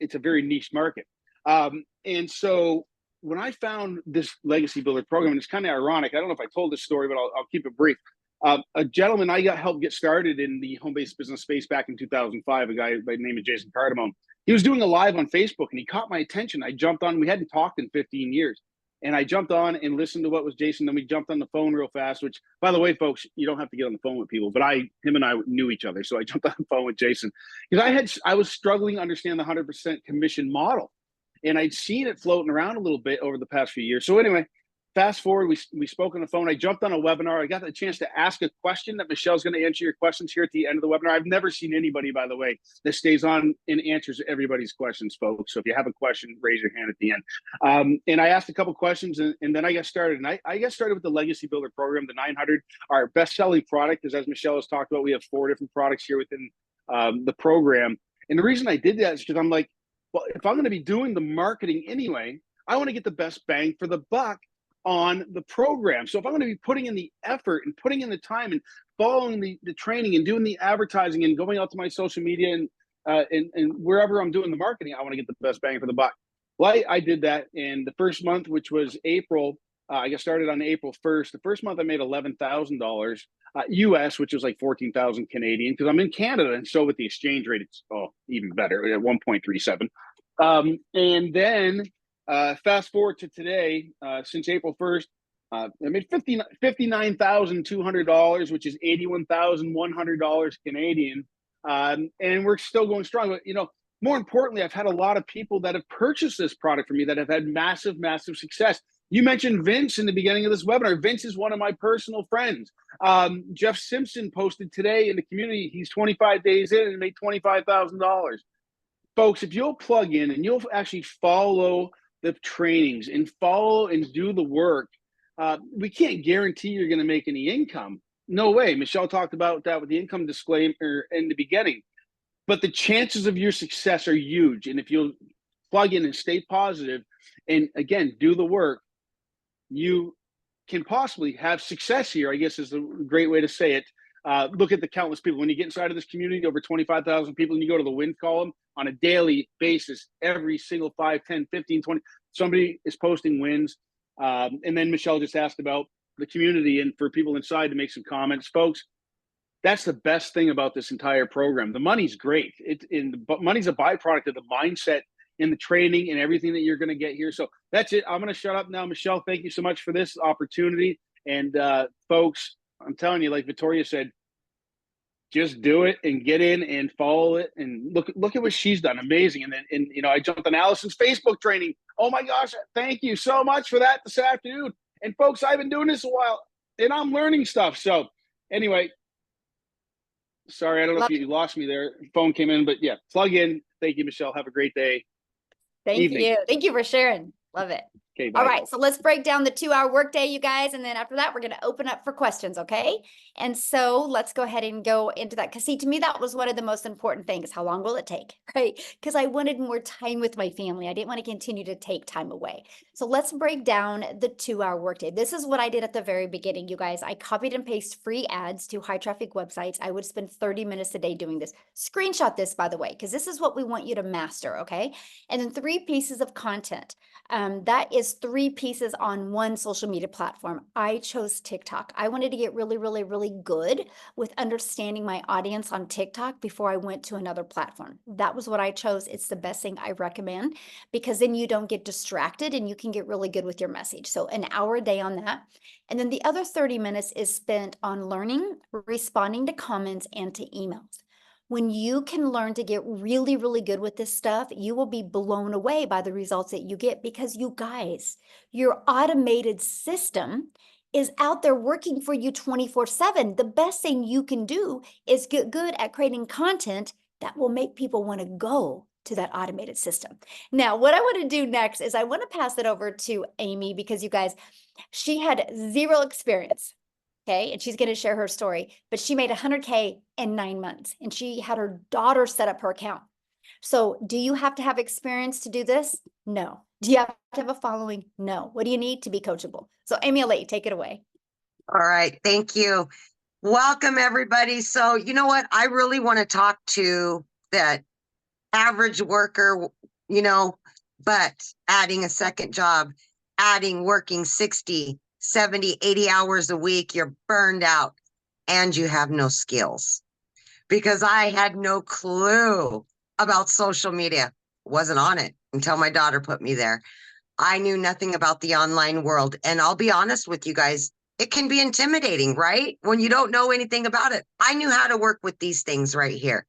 D: it's a very niche market. And so when I found this Legacy Builder program, and it's kind of ironic, I don't know if I told this story, but I'll keep it brief. A gentleman I helped get started in the home-based business space back in 2005, a guy by the name of Jason Cardamone. He was doing a live on Facebook and he caught my attention. I jumped on, we hadn't talked in 15 years. And I jumped on and listened to what was Jason. Then we jumped on the phone real fast, which, by the way, folks, you don't have to get on the phone with people, but him and I knew each other. So I jumped on the phone with Jason because I was struggling to understand the 100% commission model. And I'd seen it floating around a little bit over the past few years. So anyway, fast forward, we spoke on the phone. I jumped on a webinar. I got the chance to ask a question that Michelle's going to answer your questions here at the end of the webinar. I've never seen anybody, by the way, that stays on and answers everybody's questions, folks. So if you have a question, raise your hand at the end. And I asked a couple questions, and then I got started. And I got started with the Legacy Builder program, the 900, our best-selling product, because as Michelle has talked about, we have 4 different products here within the program. And the reason I did that is because I'm like, well, if I'm going to be doing the marketing anyway, I want to get the best bang for the buck on the program. So if I'm going to be putting in the effort and putting in the time and following the training and doing the advertising and going out to my social media and wherever I'm doing the marketing, I want to get the best bang for the buck. Well, I did that. And the first month, which was April, I got started on April 1st. The first month I made $11,000 US, which was like 14,000 Canadian, because I'm in Canada. And so with the exchange rate, it's even better at 1.37. And then fast forward to today, since April 1st, I made $59,200, which is $81,100 Canadian. And we're still going strong. But, more importantly, I've had a lot of people that have purchased this product from me that have had massive, massive success. You mentioned Vince in the beginning of this webinar. Vince is one of my personal friends. Jeff Simpson posted today in the community, he's 25 days in and made $25,000. Folks, if you'll plug in and you'll actually follow the trainings and follow and do the work, we can't guarantee you're going to make any income. No way. Michelle talked about that with the income disclaimer in the beginning. But the chances of your success are huge. And if you'll plug in and stay positive and, again, do the work, you can possibly have success here, I guess is a great way to say it. Look at the countless people. When you get inside of this community, over 25,000 people, and you go to the win column on a daily basis, every single 5, 10, 15, 20, somebody is posting wins. And then Michelle just asked about the community and for people inside to make some comments. Folks, that's the best thing about this entire program. The money's great. But money's a byproduct of the mindset and the training and everything that you're going to get here. So that's it. I'm going to shut up now. Michelle, thank you so much for this opportunity. And folks, I'm telling you, like Victoria said, just do it and get in and follow it and look at what she's done. Amazing. And then, I jumped on Allison's Facebook training. Oh my gosh, thank you so much for that this afternoon. And folks, I've been doing this a while and I'm learning stuff. So anyway, sorry, I don't know if you lost me there. Phone came in, but yeah, plug in. Thank you, Michelle. Have a great day.
A: Thank you. Thank you for sharing. Love it.
D: Okay, bye.
A: All right, so let's break down the 2-hour workday, you guys. And then after that, we're going to open up for questions, okay? And so let's go ahead and go into that. Because see, to me, that was one of the most important things. How long will it take, right? Because I wanted more time with my family. I didn't want to continue to take time away. So let's break down the 2-hour workday. This is what I did at the very beginning, you guys. I copied and pasted free ads to high traffic websites. I would spend 30 minutes a day doing this. Screenshot this, by the way, because this is what we want you to master, okay? And then 3 pieces of content. That is 3 pieces on one social media platform. I chose TikTok. I wanted to get really, really, really good with understanding my audience on TikTok before I went to another platform. That was what I chose. It's the best thing I recommend because then you don't get distracted and you can get really good with your message. So an hour a day on that. And then the other 30 minutes is spent on learning, responding to comments, and to emails. When you can learn to get really, really good with this stuff, you will be blown away by the results that you get because you guys, your automated system is out there working for you 24/7. The best thing you can do is get good at creating content that will make people want to go to that automated system. Now, what I want to do next is I want to pass it over to Amy because you guys, she had 0 experience. Okay, and she's going to share her story, but she made 100K in 9 months and she had her daughter set up her account. So do you have to have experience to do this? No. Do you have to have a following? No. What do you need to be coachable? So Amy, I'll let you take it away.
E: All right. Thank you. Welcome, everybody. So you know what? I really want to talk to that average worker, but adding a second job, working 60, 70, 80 hours a week, you're burned out and you have no skills. Because I had no clue about social media. Wasn't on it until my daughter put me there. I knew nothing about the online world. And I'll be honest with you guys, it can be intimidating, right? When you don't know anything about it. I knew how to work with these things right here.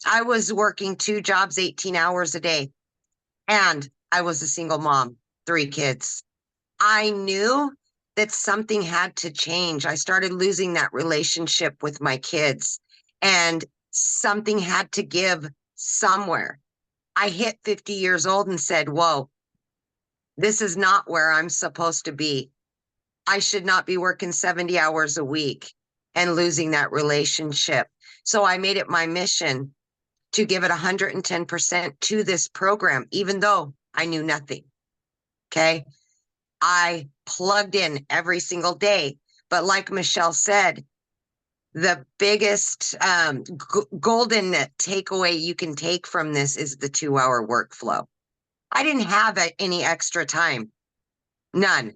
E: I was working 2 jobs, 18 hours a day. And I was a single mom, 3 kids. I knew that something had to change. I started losing that relationship with my kids and something had to give somewhere. I hit 50 years old and said, whoa, this is not where I'm supposed to be. I should not be working 70 hours a week and losing that relationship. So I made it my mission to give it 110% to this program, even though I knew nothing. Okay. I plugged in every single day. But like Michelle said, the biggest golden takeaway you can take from this is the 2-hour workflow. I didn't have any extra time, none,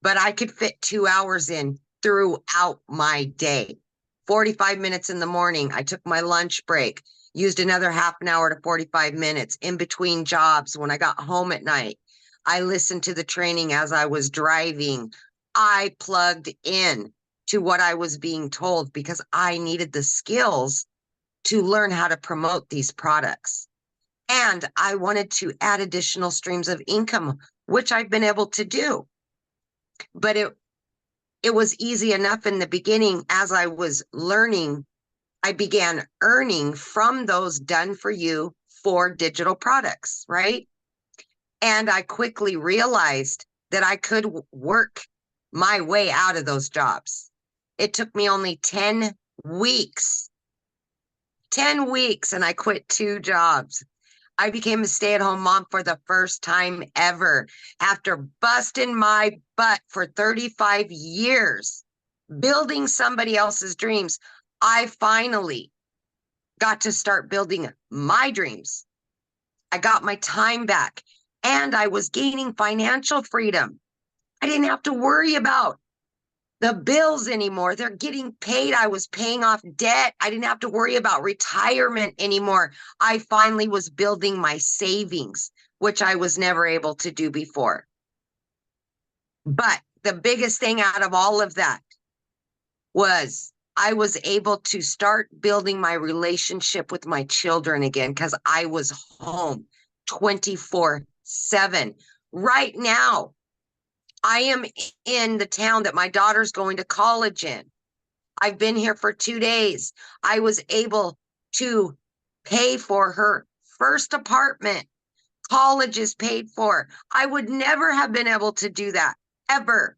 E: but I could fit 2 hours in throughout my day. 45 minutes in the morning, I took my lunch break, used another half an hour to 45 minutes in between jobs. When I got home at night, I listened to the training as I was driving. I plugged in to what I was being told because I needed the skills to learn how to promote these products. And I wanted to add additional streams of income which I've been able to do. But it was easy enough in the beginning. As I was learning, I began earning from those done for you for digital products, right? And I quickly realized that I could work my way out of those jobs. It took me only 10 weeks, 10 weeks, and I quit 2 jobs. I became a stay-at-home mom for the first time ever after busting my butt for 35 years, building somebody else's dreams. I finally got to start building my dreams. I got my time back and I was gaining financial freedom. I didn't have to worry about the bills anymore. They're getting paid. I was paying off debt. I didn't have to worry about retirement anymore. I finally was building my savings, which I was never able to do before. But the biggest thing out of all of that was I was able to start building my relationship with my children again because I was home 24/7. Right now, I am in the town that my daughter's going to college in. I've been here for 2 days. I was able to pay for her first apartment. College is paid for. I would never have been able to do that, ever.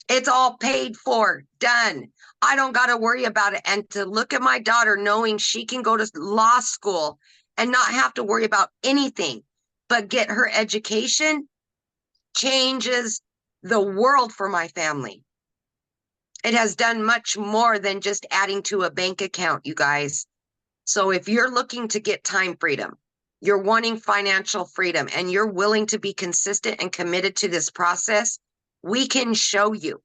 E: It's all paid for, done. I don't got to worry about it. And to look at my daughter knowing she can go to law school and not have to worry about anything but get her education changes the world for my family. It has done much more than just adding to a bank account, you guys. So if you're looking to get time freedom, you're wanting financial freedom, and you're willing to be consistent and committed to this process, we can show you.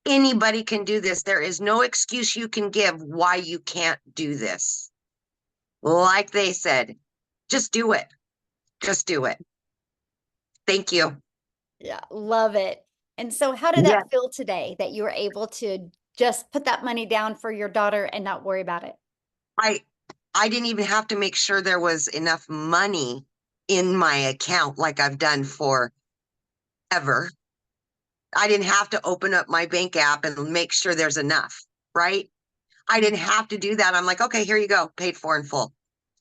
E: Anybody can do this. There is no excuse you can give why you can't do this. Like they said, just do it. Just do it. Thank you.
A: Yeah, love it. And so how did
E: Yeah.
A: that feel today that you were able to just put that money down for your daughter and not worry about it?
E: I didn't even have to make sure there was enough money in my account like I've done forever. I didn't have to open up my bank app and make sure there's enough, right? I didn't have to do that. I'm like, okay, here you go, paid for in full.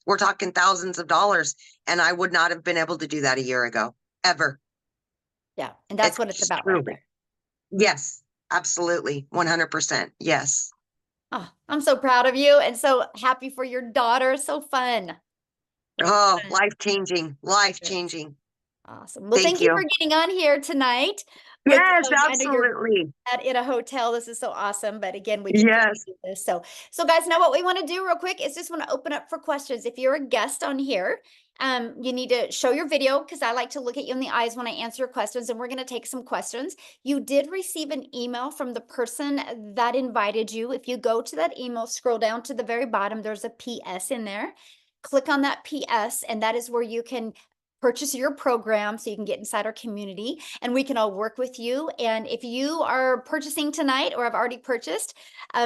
E: We're talking thousands of dollars, and I would not have been able to do that a year ago, ever.
A: Yeah, and that's what it's about right there.
E: Yes, absolutely, 100%. Yes.
A: Oh, I'm so proud of you and so happy for your daughter. So fun.
E: Oh,
A: Fun.
E: life-changing, life-changing.
A: Awesome. Well, thank
E: Thank
A: you
E: you.
A: for getting on here tonight.
E: Yes,
A: I know you're
E: absolutely.
A: in a hotel. This is so awesome. But again, we get to
E: Yes.
A: do this. So guys, now what we want to do real quick is just want to open up for questions. If you're a guest on here, you need to show your video because I like to look at you in the eyes when I answer your questions, and we're going to take some questions. You did receive an email from the person that invited you. If you go to that email, scroll down to the very bottom, there's a PS in there. Click on that PS, and that is where you can purchase your program so you can get inside our community and we can all work with you. And if you are purchasing tonight or have already purchased,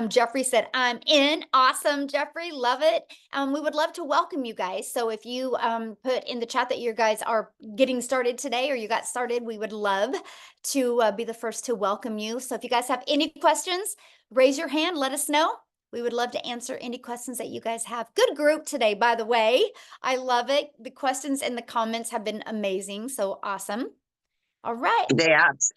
A: Jeffrey said, I'm in. Awesome, Jeffrey. Love it. We would love to welcome you guys. So if you put in the chat that you guys are getting started today or you got started, we would love to be the first to welcome you. So if you guys have any questions, raise your hand, let us know. We would love to answer any questions that you guys have. Good group today, by the way. I love it. The questions and the comments have been amazing. So awesome. All right.
E: They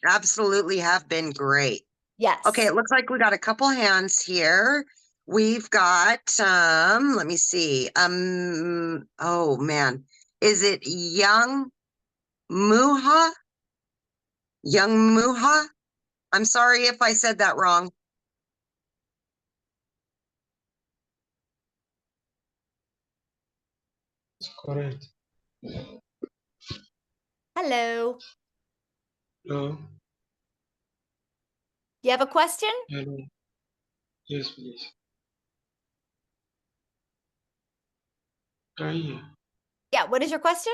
E: absolutely have been great.
A: Yes.
E: Okay, it looks like we got a couple hands here. We've got let me see. Oh man. Is it Young Muha? Young Muha? I'm sorry if I said that wrong.
F: Correct.
A: Hello.
F: Hello.
A: You have a question?
F: Hello. Yes, please. Can you hear?
A: Yeah. What is your question?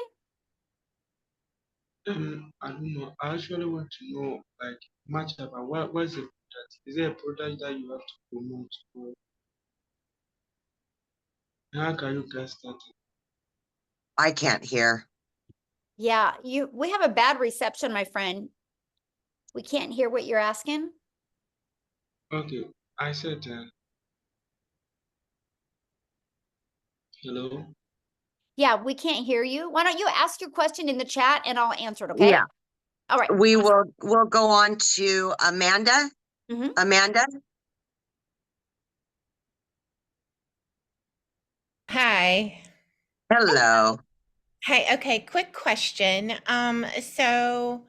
F: I don't know. I actually want to know like much about what's the product? Is there a product that you have to promote? Or how can you get started?
E: I can't hear.
A: Yeah, we have a bad reception, my friend. We can't hear what you're asking.
F: Okay, I said, hello.
A: Yeah, we can't hear you. Why don't you ask your question in the chat and I'll answer it, okay?
E: Yeah,
A: All right.
E: we'll go on to Amanda.
A: Mhm.
E: Amanda,
G: Hi.
E: hello.
G: Hi. Okay, quick question. So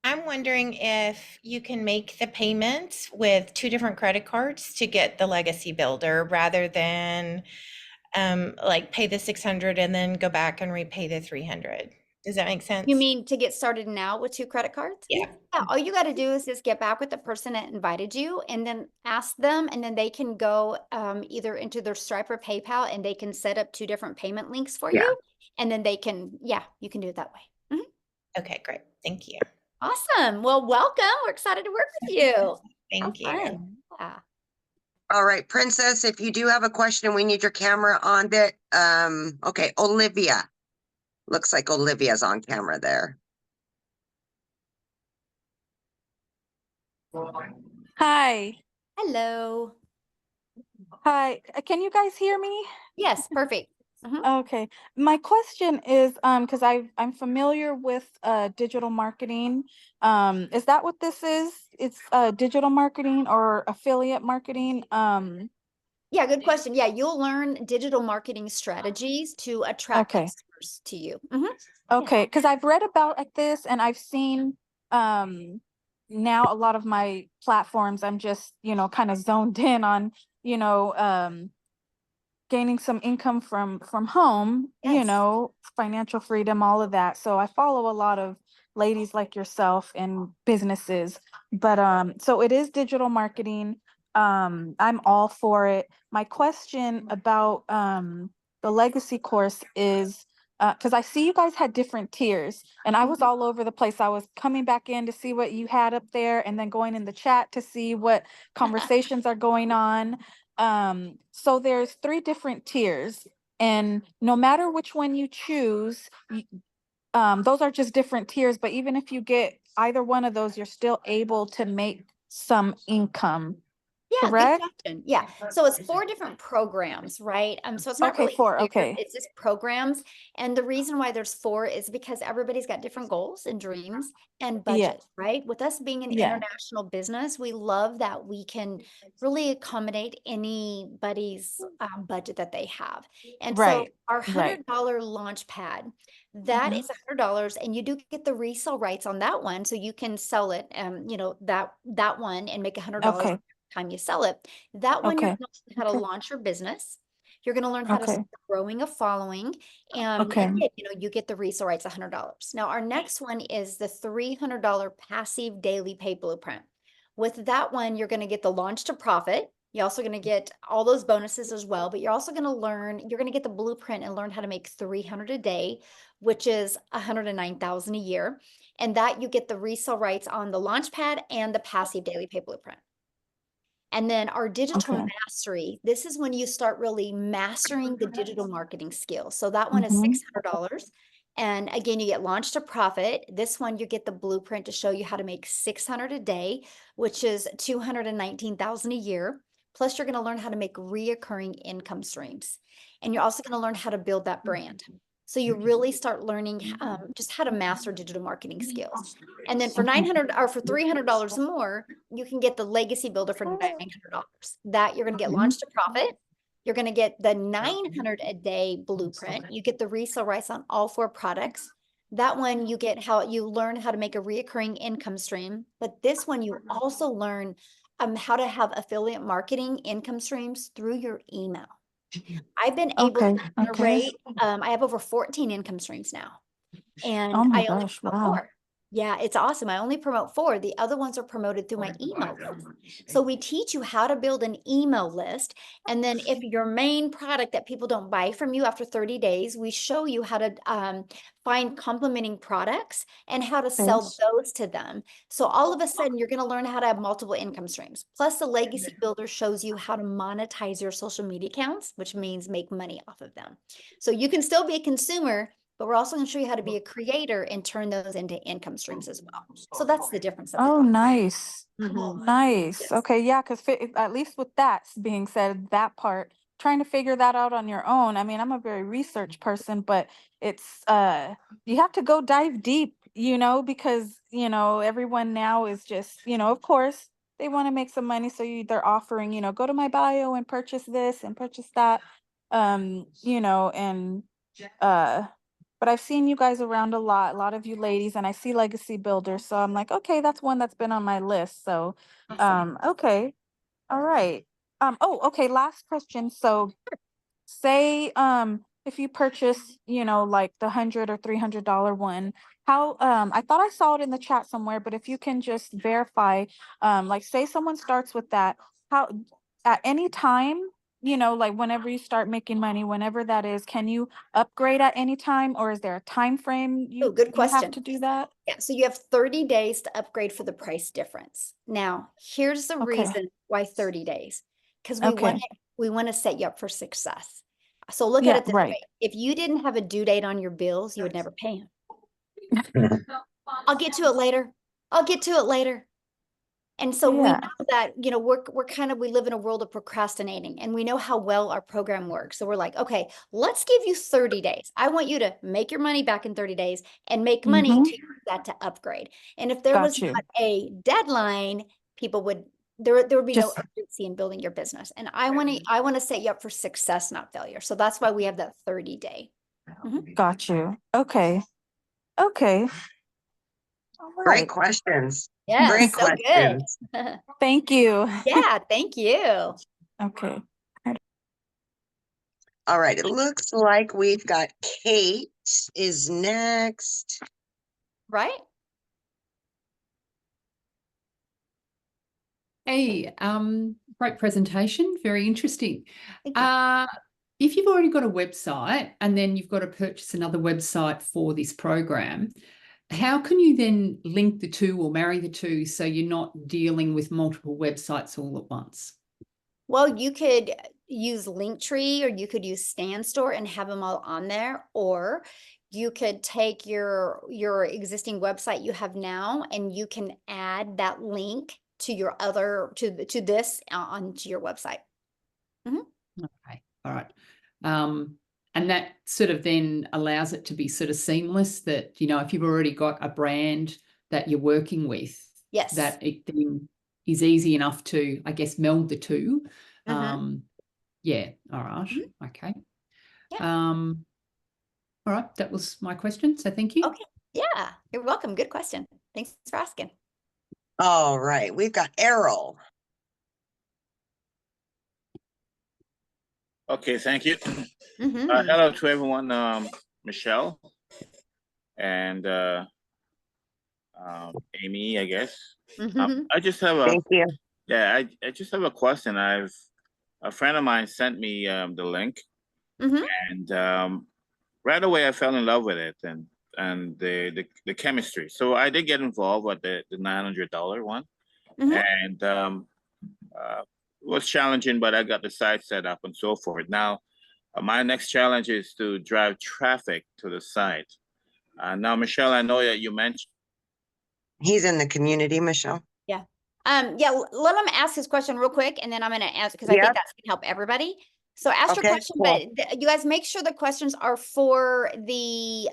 G: I'm wondering if you can make the payments with two different credit cards to get the legacy builder rather than like pay the 600 and then go back and repay the 300. Does that make sense?
A: You mean to get started now with 2 credit cards?
G: Yeah.
A: Yeah, all you gotta do is just get back with the person that invited you and then ask them, and then they can go, either into their Stripe or PayPal, and they can set up 2 different payment links for
E: Yeah.
A: you, and then they can yeah, you can do it that way. Mhm.
G: Okay, great. Thank you.
A: Awesome. Well, welcome. We're excited to work with you. How
G: Thank you.
A: fun. Yeah.
E: All right, Princess, if you do have a question, we need your camera on that. Okay, Olivia. Looks like Olivia's on camera there.
H: Hi.
A: Hello.
H: Hi. Can you guys hear me?
A: Yes, perfect. Mhm.
H: Okay. My question is, because I'm familiar with digital marketing. Is that what this is? It's digital marketing or affiliate marketing.
A: Yeah, good question. Yeah, you'll learn digital marketing strategies to attract
H: Okay.
A: customers to you. Mhm.
H: Okay, because I've read about like this and I've seen now a lot of my platforms, I'm just, kind of zoned in on, you know, gaining some income from home,
A: Yes.
H: financial freedom, all of that. So I follow a lot of ladies like yourself and businesses. But so it is digital marketing. I'm all for it. My question about the legacy course is because I see you guys had different tiers and I was
A: Mhm.
H: all over the place. I was coming back in to see what you had up there and then going in the chat to see what conversations are going on. So there's 3 different tiers, and no matter which one you choose, those are just different tiers, but even if you get either one of those, you're still able to make some income,
A: Yeah, good
H: correct?
A: question. Yeah. So it's 4 different programs, right? So it's not
H: Okay,
A: really
H: 4,
A: tiers,
H: okay.
A: it's just programs. And the reason why there's 4 is because everybody's got different goals and dreams and
H: Yeah,
A: budget, right? With us being an
H: yeah,
A: international business, we love that we can really accommodate anybody's budget that they have. And so
H: right,
A: our
H: right.
A: $100 launch pad, that
H: Mhm.
A: is $100, and you do get the resale rights on that one, so you can sell it, that one and make $100
H: Okay,
A: time you sell it. That one, you're
H: okay,
A: gonna learn how to
H: okay,
A: launch your business. You're gonna learn how to
H: okay,
A: start growing a following.
H: okay,
A: And you get the resale rights, $100. Now, our next one is the $300 passive daily pay blueprint. With that one, you're gonna get the launch to profit. You're also gonna get all those bonuses as well, but you're also you're gonna get the blueprint and learn how to make 300 a day, which is 109,000 a year. And that you get the resale rights on the launch pad and the passive daily pay blueprint. And then our digital
H: okay.
A: mastery, this is when you start really mastering the digital marketing skills. So that one is
H: Mhm.
A: $600. And again, you get launched to profit. This one, you get the blueprint to show you how to make 600 a day, which is 219,000 a year. Plus, you're going to learn how to make reoccurring income streams. And you're also going to learn how to build that brand. So you really start learning just how to master digital marketing skills. And then for 900 or for $300 more, you can get the legacy builder for $900. That you're going to get launched to profit. You're going to get the 900 a day blueprint. You get the resale rights on all 4 products. That one you get how you learn how to make a reoccurring income stream. But this one you also learn how to have affiliate marketing income streams through your email. I've been able
H: Okay,
A: to
H: okay.
A: generate, I have over 14 income streams now, and
H: Oh my
A: I only
H: gosh,
A: promote
H: wow.
A: 4. Yeah, it's awesome. I only promote 4. The other ones are promoted through my email list. So we teach you how to build an email list. And then if your main product that people don't buy from you after 30 days, we show you how to find complementing products and how to
H: Okay.
A: sell those to them. So all of a sudden, you're going to learn how to have multiple income streams. Plus, the Legacy Builder shows you how to monetize your social media accounts, which means make money off of them. So you can still be a consumer but we're also going to show you how to be a creator and turn those into income streams as well. So that's the difference of the
H: Oh,
A: program.
H: nice.
A: Mhm.
H: Nice.
A: Yes.
H: Okay, yeah, because at least with that being said, that part, trying to figure that out on your own. I mean, I'm a very research person, but it's you have to go dive deep, because everyone now is just, of course, they want to make some money, so they're offering, go to my bio and purchase this and purchase that. And uh but I've seen you guys around a lot of you ladies, and I see Legacy Builders. So I'm like, okay, that's one that's been on my list. So, okay. All right. Okay, last question. So say, if you purchase, like the $100 or $300 one, how, I thought I saw it in the chat somewhere, but if you can just verify, like say someone starts with that, how, at any time, like whenever you start making money, whenever that is, can you upgrade at any time, or is there a time frame
A: Oh, good
H: you have
A: question.
H: to do that?
A: Yeah, so you have 30 days to upgrade for the price difference. Now, here's the
H: Okay.
A: reason why 30 days. Because
H: Okay.
A: we want to set you up for success. So look at
H: Yeah,
A: it this
H: right.
A: way. If you didn't have a due date on your bills, you would never pay them. I'll get to it later. I'll get to it later. And so we
H: Yeah.
A: know that, we live in a world of procrastinating, and we know how well our program works. So we're like, okay, let's give you 30 days. I want you to make your money back in 30 days and make money
H: Mhm.
A: to use that to upgrade. And if there
H: Got
A: was
H: you.
A: not a deadline, there would be no
H: Just
A: urgency in building your business. And I want to set you up for success, not failure. So that's why we have that 30-day.
H: got you. Okay. Okay. All
E: Great
H: right.
E: questions.
A: Yeah,
E: Great
A: so good.
E: questions.
H: Thank you.
A: Yeah, thank you.
H: Okay.
E: All right. It looks like we've got Kate is next.
A: Right?
I: Hey, great presentation, very interesting.
A: Thank you.
I: If you've already got a website and then you've got to purchase another website for this program, how can you then link the two or marry the two so you're not dealing with multiple websites all at once?
A: Well, you could use Linktree, or you could use StanStore and have them all on there, or you could take your existing website you have now, and you can add that link to your other to this onto your website.
I: Okay, all right. And that sort of then allows it to be sort of seamless, that, if you've already got a brand that you're working with,
A: Yes.
I: that it then is easy enough to, I guess, meld the two. Yeah, all right. Okay.
A: Yeah.
I: All right, that was my question, so thank you.
A: Okay. Yeah, you're welcome. Good question. Thanks for asking.
E: All right. We've got Errol.
J: Okay, thank you.
A: Mhm.
J: Hello to everyone, Michelle and Amy, I guess.
A: Mhm.
J: I just have
E: Thank you.
J: I just have a question. A friend of mine sent me the link,
A: Mhm.
J: and right away I fell in love with it and the chemistry. So I did get involved with the $900 one,
A: Mhm.
J: and it was challenging, but I got the site set up and so forth. Now, my next challenge is to drive traffic to the site. Now, Michelle, I know that you mentioned.
E: He's in the community, Michelle.
A: Yeah. Yeah, let him ask his question real quick, and then I'm going to answer, because I think
E: Yep.
A: that's going to help everybody. So ask your
E: Okay,
A: question,
E: cool.
A: but you guys make sure the questions are for the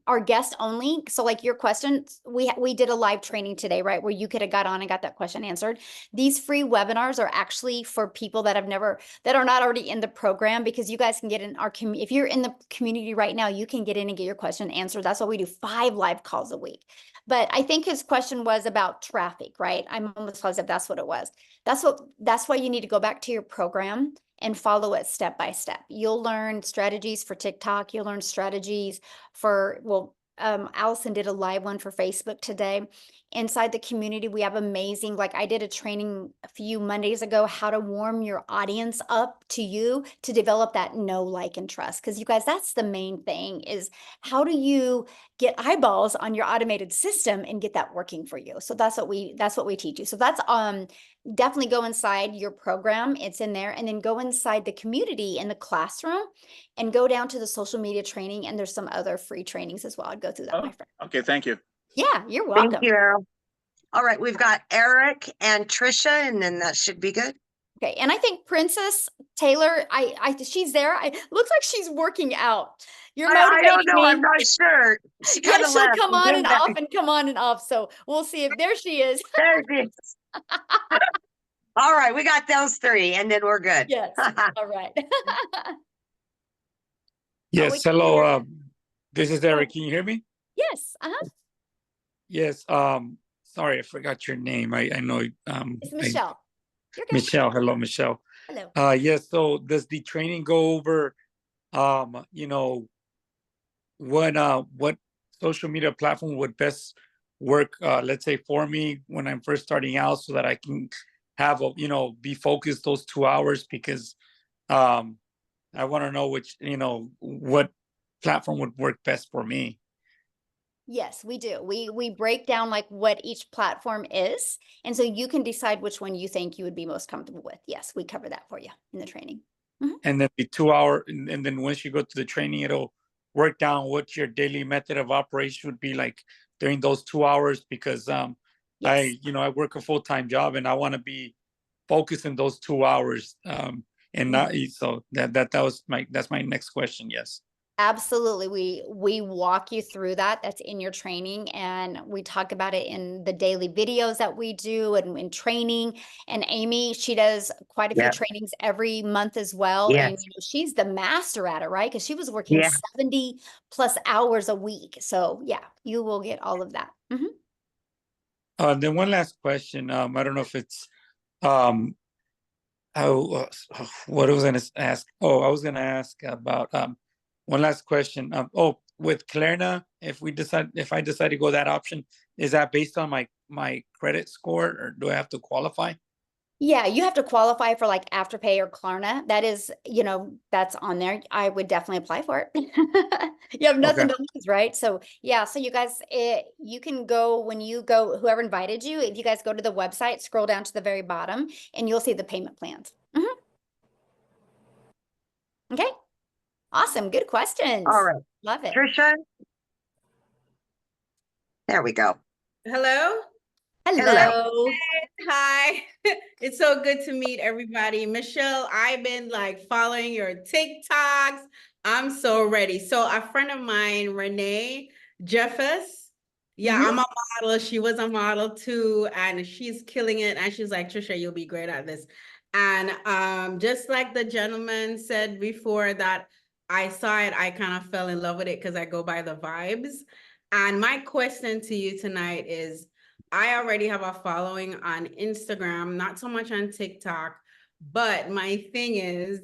A: our guest only. So like your questions, we did a live training today, right, where you could have got on and got that question answered. These free webinars are actually for people that are not already in the program, because you guys can get in our community. If you're in the community right now, you can get in and get your question answered. That's why we do 5 live calls a week. But I think his question was about traffic, right? I'm almost positive that's what it was. That's why you need to go back to your program and follow it step by step. You'll learn strategies for TikTok. You'll learn strategies for, Allison did a live one for Facebook today. Inside the community, we have amazing, like I did a training a few Mondays ago, how to warm your audience up to you to develop that know, like, and trust. Because you guys, that's the main thing, is how do you get eyeballs on your automated system and get that working for you? So that's what we teach you. So that's definitely go inside your program. It's in there. And then go inside the community in the classroom and go down to the social media training. And there's some other free trainings as well. I'd go through that,
J: Oh,
A: my friend.
J: okay, thank you.
A: Yeah, you're
E: Thank
A: welcome.
E: you, Errol. All right, we've got Eric and Trisha, and then that should be good.
A: Okay, and I think Princess Taylor, she's there. Looks like she's working out. You're
E: I
A: motivating
E: don't know. I'm
A: me.
E: not sure. She
A: Yeah,
E: kind of
A: she'll
E: left.
A: come
E: and
A: on
E: came
A: and
E: back.
A: off and come on and off. So we'll see if there she is.
E: There she is. All right, we got those three, and then we're good.
A: Yes. All right.
K: Yes,
A: we can
K: hello.
A: hear you.
K: This is Eric. Can you hear me?
A: Yes. Uh-huh.
K: Yes. Sorry, I forgot your name. I know.
A: It's Michelle. You're good.
K: Michelle. Hello, Michelle.
A: Hello.
K: Yes. So does the training go over, what social media platform would best work, let's say for me when I'm first starting out, so that I can have be focused those 2 hours, because I want to know what platform would work best for me.
A: Yes, we do. We break down like what each platform is, and so you can decide which one you think you would be most comfortable with. Yes, we cover that for you in the training.
K: And then the 2 hour, and then once you go to the training, it'll work down what your daily method of operation would be like during those 2 hours, because
A: Yes.
K: I work a full-time job and I want to be focused in those 2 hours. And not so that's my next question. Yes.
A: Absolutely. We walk you through that. That's in your training, and we talk about it in the daily videos that we do and in training. And Amy, she does quite a few
E: Yep.
A: trainings every month as well.
E: Yes.
A: And she's the master at it, right? Because she was working
E: Yeah.
A: 70 plus hours a week. So yeah, you will get all of that.
K: Then one last question. I don't know if it's um what I was going to ask. Oh, I was going to ask about one last question. With Klarna, if I decide to go that option, is that based on my credit score, or do I have to qualify?
A: Yeah, you have to qualify for like Afterpay or Klarna. That is, that's on there. I would definitely apply for it. You have nothing
K: Okay.
A: to lose, right? So yeah, so you guys, you can go when you go, whoever invited you, if you guys go to the website, scroll down to the very bottom, and you'll see the payment plans. Okay, awesome, good questions.
E: All right,
A: Love it.
E: Trisha. There we go.
L: Hello.
A: Hello.
L: Hi. It's so good to meet everybody. Michelle, I've been like following your TikToks. I'm so ready. So a friend of mine, Renee Jeffers. Yeah, I'm a model. She was a model too, and she's killing it. And she's like, Trisha, you'll be great at this. And just like the gentleman said before that I saw it, I kind of fell in love with it because I go by the vibes. And my question to you tonight is, I already have a following on Instagram, not so much on TikTok, but my thing is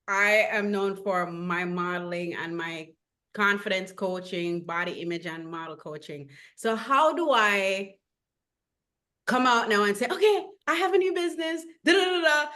L: I am known for my modeling and my confidence coaching, body image and model coaching. So how do I come out now and say, okay, I have a new business,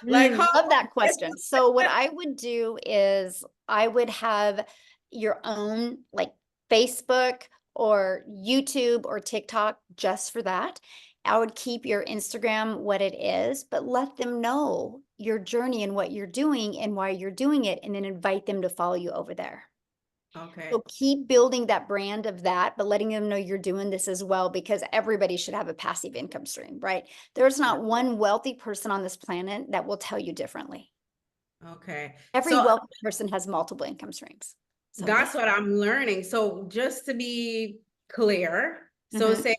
L: like how?
A: Love that question. So what I would do is I would have your own like Facebook or YouTube or TikTok just for that. I would keep your Instagram what it is, but let them know your journey and what you're doing and why you're doing it, and then invite them to follow you over there.
L: Okay.
A: So keep building that brand of that, but letting them know you're doing this as well, because everybody should have a passive income stream, right? There's not one wealthy person on this planet that will tell you differently.
L: Okay.
A: Every
L: So
A: wealthy person has multiple income streams. So
L: that's what I'm learning. So just to be clear, so say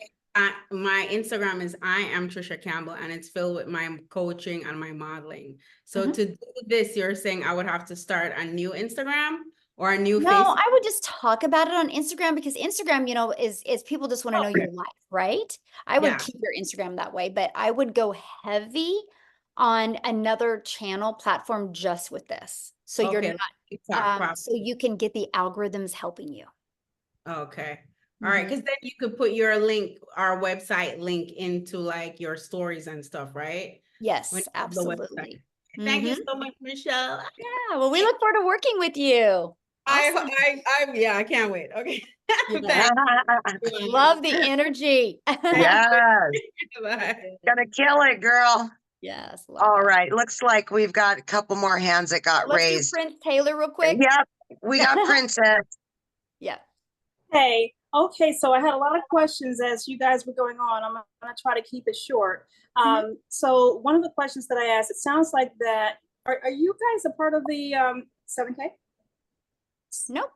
L: my Instagram is I am Trisha Campbell, and it's filled with my coaching and my modeling. So to do this, you're saying I would have to start a new Instagram or a new
A: No,
L: Facebook?
A: I would just talk about it on Instagram, because Instagram, is people just want to know your life, right? I would keep your Instagram that way, but I would go heavy on another channel platform just with this. So you're
L: Okay,
A: not, so you can get the algorithms helping you.
L: Okay. All right, because then you could put your link, our website link into like your stories and stuff, right?
A: Yes, absolutely.
L: Thank you so much, Michelle.
A: Yeah, well, we look forward to working with you. Awesome.
L: I can't wait. Okay.
A: Love the energy.
E: Yes.
L: Bye.
E: Gonna kill it, girl.
A: Yes, love
E: All
A: that.
E: right. Looks like we've got a couple more hands that got
A: Let's do
E: raised.
A: Prince Taylor real quick.
E: Yep. We got Princess.
A: Yeah.
M: Hey, okay, so I had a lot of questions as you guys were going on. I'm gonna try to keep it short. So one of the questions that I asked, it sounds like that, are you guys a part of the 7K?
A: Nope.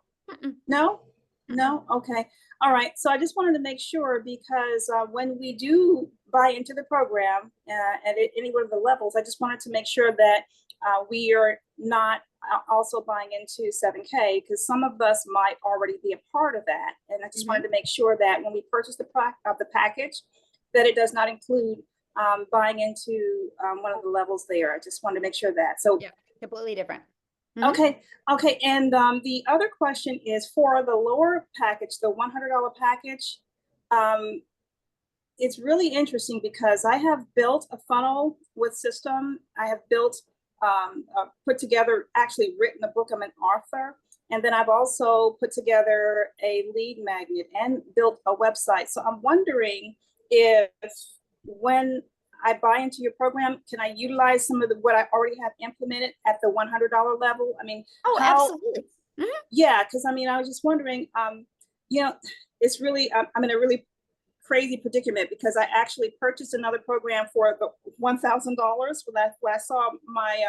M: No? No? Okay. All right. So I just wanted to make sure because when we do buy into the program at any one of the levels, I just wanted to make sure that we are not also buying into 7K because some of us might already be a part of that. And I just wanted to make sure that when we purchase the package, that it does not include buying into one of the levels there. I just wanted to make sure that. So
A: yeah, completely different.
M: Okay. Okay. And the other question is for the lower package, the $100 package. It's really interesting because I have built a funnel with system. I have built, put together, actually written a book. I'm an author. And then I've also put together a lead magnet and built a website. So I'm wondering if when I buy into your program, can I utilize some of what I already have implemented at the $100 level? I mean,
A: absolutely.
M: Yeah, because I mean, I was just wondering, you know, it's really, I'm in a really crazy predicament because I actually purchased another program for the $1,000 when I saw my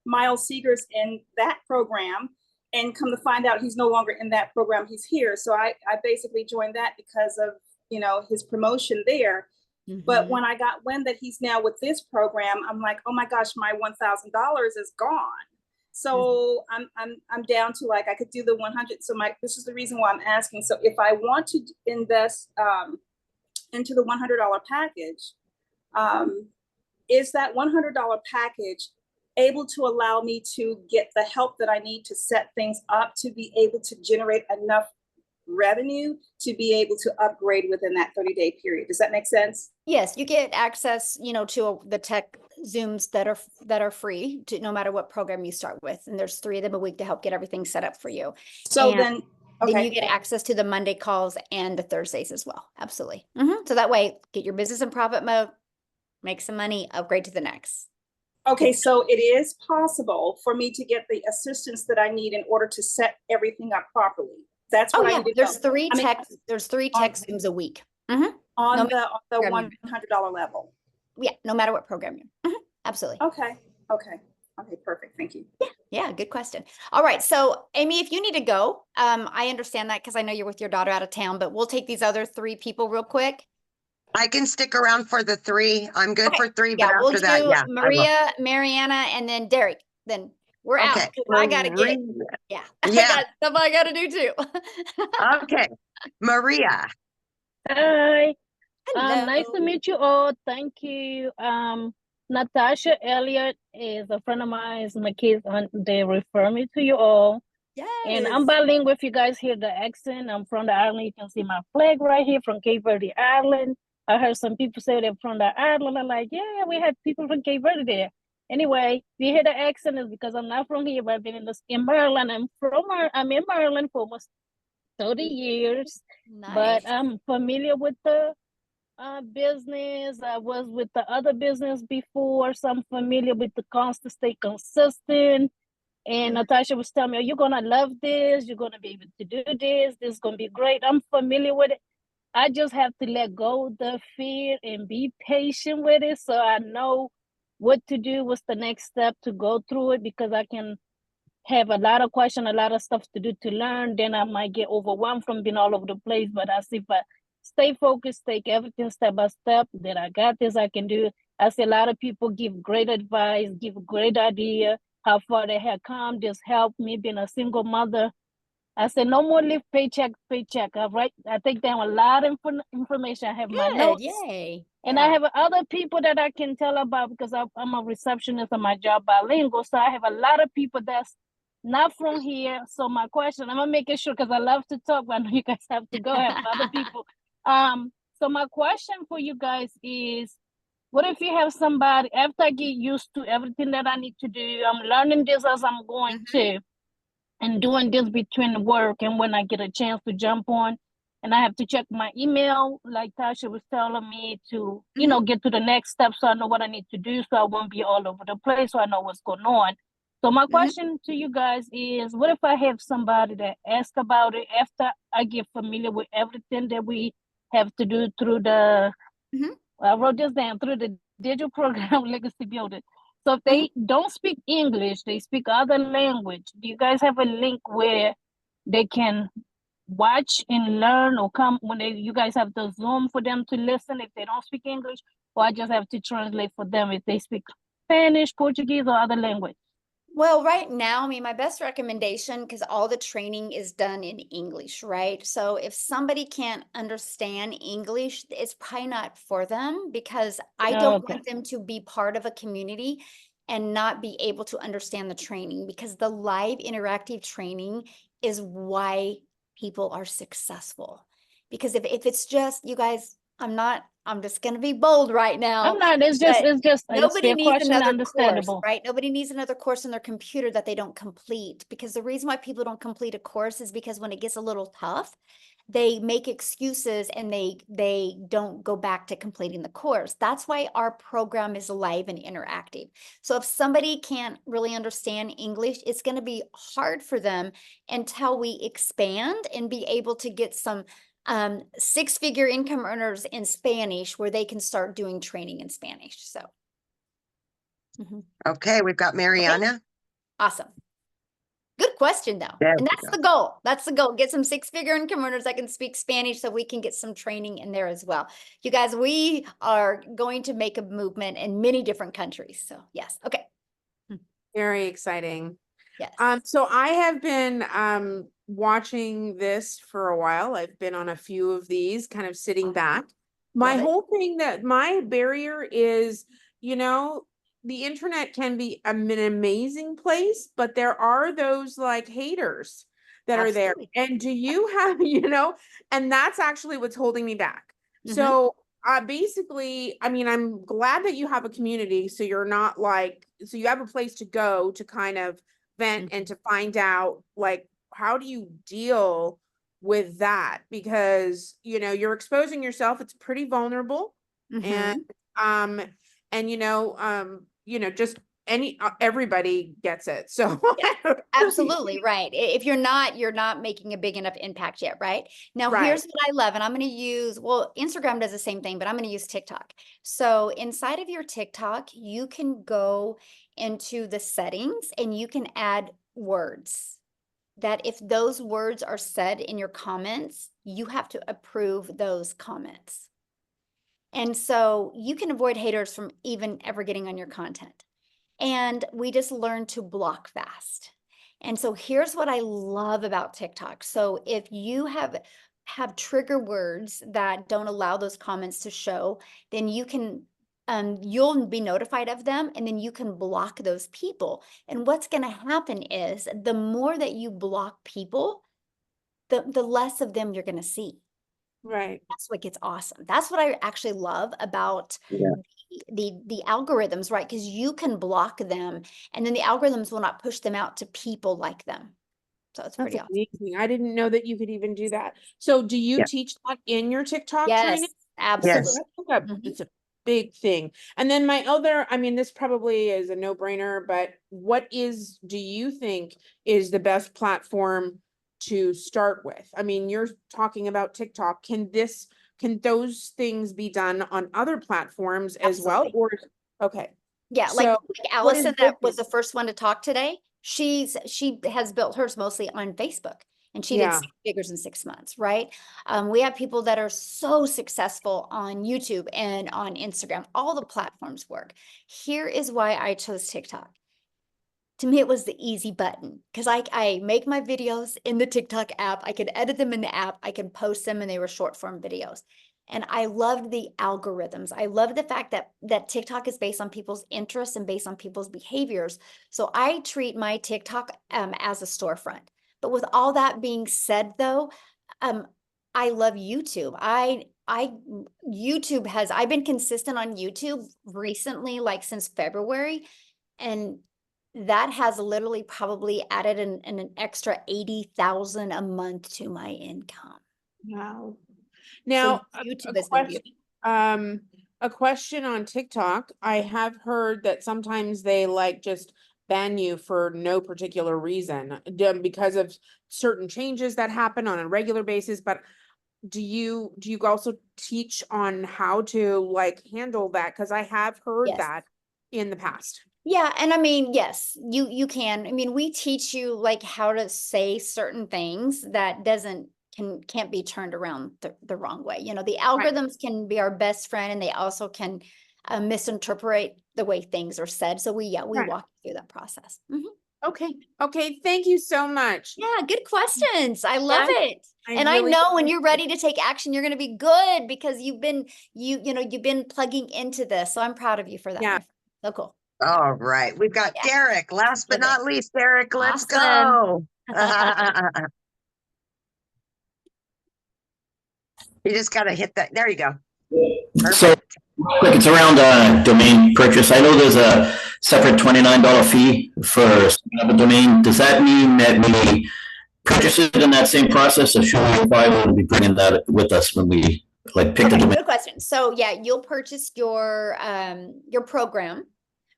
M: Miles Seegers in that program, and come to find out he's no longer in that program, he's here. So I basically joined that because of, you know, his promotion there. But when I got wind that he's now with this program, I'm like, oh my gosh, my $1,000 is gone. So I'm down to like, I could do the 100. So this is the reason why I'm asking. So if I want to invest into the $100 package, is that $100 package able to allow me to get the help that I need to set things up to be able to generate enough revenue to be able to upgrade within that 30-day period? Does that make sense?
A: Yes, you get access, you know, to the tech Zooms that are free to no matter what program you start with. And there's 3 of them a week to help get everything set up for you.
M: So
A: and then you get access to the Monday calls and the Thursdays as well. Absolutely. So that way, get your business in profit mode, make some money, upgrade to the next.
M: Okay, so it is possible for me to get the assistance that I need in order to set everything up properly. That's what I need to
A: there's
M: know.
A: 3 texts. There's 3 text Zooms a week.
M: On
A: No
M: the $100 level.
A: Yeah, no matter what program you're. Absolutely.
M: Okay. Okay, perfect. Thank you.
A: Yeah, good question. All right, so Amy, if you need to go, I understand that because I know you're with your daughter out of town, but we'll take these other 3 people real quick.
E: I can stick around for the 3. I'm good for 3,
A: Yeah,
E: but
A: we'll
E: after
A: do
E: that, yeah.
A: Maria, Mariana, and then Derek. Then we're out.
E: Okay.
A: I gotta get. Yeah. I got stuff I gotta do too.
E: Okay. Maria.
N: Hi.
A: Hello.
N: Nice to meet you all. Thank you. Natasha Elliott is a friend of mine. My kids, they refer me to you all.
A: Yes.
N: And I'm bilingual. If you guys hear the accent, I'm from the island. You can see my flag right here from Cape Verde Island. I heard some people say they're from the island. I'm like, yeah, we had people from Cape Verde there. Anyway, if you hear the accent, it's because I'm not from here, but I've been in Maryland. I'm in Maryland for almost 30 years.
A: Nice.
N: But I'm familiar with the business. I was with the other business before, so I'm familiar with the constant, stay consistent. And Natasha was telling me, oh, you're gonna love this, you're gonna be able to do this is gonna be great. I'm familiar with it. I just have to let go of the fear and be patient with it so I know what to do, what's the next step to go through it, because I can have a lot of questions, a lot of stuff to do to learn. Then I might get overwhelmed from being all over the place. But I see if I stay focused, take everything step by step, then I got this, I can do it. I see a lot of people give great advice, give great idea, how far they have come, just help me being a single mother. I said, no more live paycheck to paycheck. I take down a lot of information. I have my notes.
A: Yay.
N: And I have other people that I can tell about because I'm a receptionist on my job, bilingual. So I have a lot of people that's not from here. So my question, I'm making sure because I love to talk, but I know you guys have to go. I have other people. So my question for you guys is, what if you have somebody, after I get used to everything that I need to do, I'm learning this as I'm going to, and doing this between work and when I get a chance to jump on and I have to check my email, like Tasha was telling me to, you know, get to the next step so I know what I need to do so I won't be all over the place, so I know what's going on. So my question to you guys is, what if I have somebody that asks about it after I get familiar with everything that we have to do through the, I wrote this down, through the digital program Legacy Builder. So if they don't speak English, they speak other language, do you guys have a link where they can watch and learn, or come when you guys have the Zoom for them to listen if they don't speak English, or I just have to translate for them if they speak Spanish, Portuguese, or other language?
A: Well, right now, I mean, my best recommendation, because all the training is done in English, right? So if somebody can't understand English, it's probably not for them, because I don't want them to be part of a community and not be able to understand the training, because the live interactive training is why people are successful. Because if it's just, you guys, I'm just going to be bold right now.
N: I'm not, it's just
A: Nobody
N: fair
A: needs
N: question,
A: another course,
N: understandable.
A: right? Nobody needs another course on their computer that they don't complete, because the reason why people don't complete a course is because when it gets a little tough, they make excuses and they don't go back to completing the course. That's why our program is live and interactive. So if somebody can't really understand English, it's going to be hard for them until we expand and be able to get some six-figure income earners in Spanish where they can start doing training in Spanish. So.
E: Okay, we've got Mariana.
A: Awesome. Good question, though.
E: There
A: And that's the goal. That's the goal. Get some six-figure income earners that can speak Spanish so we can get some training in there as well. You guys, we are going to make a movement in many different countries. So yes. Okay.
O: Very exciting.
A: Yes.
O: So I have been watching this for a while. I've been on a few of these, kind of sitting back. My whole thing, that my barrier is, you know, the internet can be an amazing place, but there are those like haters that are there. And do you have, you know, and that's actually what's holding me back. So basically, I mean, I'm glad that you have a community, so you're not like, so you have a place to go to kind of vent and to find out, like, how do you deal with that? Because, you know, you're exposing yourself, it's pretty vulnerable. And you know, just everybody gets it. So
A: Absolutely right. If you're not making a big enough impact yet, right? Now, here's what I love, and I'm going to use, well, Instagram does the same thing, but I'm going to use TikTok. So inside of your TikTok, you can go into the settings and you can add words that if those words are said in your comments, you have to approve those comments. And so you can avoid haters from even ever getting on your content. And we just learned to block fast. And so here's what I love about TikTok. So if you have trigger words that don't allow those comments to show, then you can you'll be notified of them, and then you can block those people. And what's going to happen is the more that you block people, the less of them you're going to see.
O: Right.
A: That's what gets awesome. That's what I actually love about the algorithms, right? Because you can block them, and then the algorithms will not push them out to people like them. So it's pretty awesome.
O: Amazing. I didn't know that you could even do that. So do you teach that in your TikTok training?
A: Absolutely.
O: It's a big thing. And then my other, I mean, this probably is a no-brainer, but do you think is the best platform to start with? I mean, you're talking about TikTok. Can those things be done on other platforms as well? Or okay.
A: Yeah,
O: So
A: like Allison, that was the first one to talk today. She has built hers mostly on Facebook, and she did 6 figures in 6 months, right? We have people that are so successful on YouTube and on Instagram. All the platforms work. Here is why I chose TikTok. To me, it was the easy button, because I make my videos in the TikTok app. I could edit them in the app. I can post them, and they were short form videos. And I loved the algorithms. I love the fact that TikTok is based on people's interests and based on people's behaviors. So I treat my TikTok as a storefront. But with all that being said, though, I love YouTube. I've been consistent on YouTube recently, like since February, and that has literally probably added an extra 80,000 a month to my income.
O: Wow. Now,
A: YouTube has been beautiful.
O: a question on TikTok. I have heard that sometimes they like just ban you for no particular reason because of certain changes that happen on a regular basis. But do you also teach on how to like handle that? Because I have heard
A: Yes.
O: that in the past.
A: Yeah, and I mean, yes, you can. I mean, we teach you like how to say certain things that can't be turned around the wrong way. You know, the algorithms can be our best friend, and they also can misinterpret the way things are said. So we walk you through that process.
O: Okay. Thank you so much.
A: Yeah, good questions. I love it.
O: I
A: And I
O: really
A: know when
O: appreciate
A: you're ready to take action, you're going to be good because you've been plugging into this. So I'm proud of you for that.
O: Yeah.
A: My friend. So cool.
E: All right. We've got Derek. Last but not least, Derek, let's
A: Awesome.
E: go. You just got to hit that. There you go.
P: So quick, it's around domain purchase. I know there's a separate $29 fee for setting up a domain. Does that mean that we purchase it in that same process, or should we probably be bringing that with us when we like pick the domain?
A: Good question. So yeah, you'll purchase your program,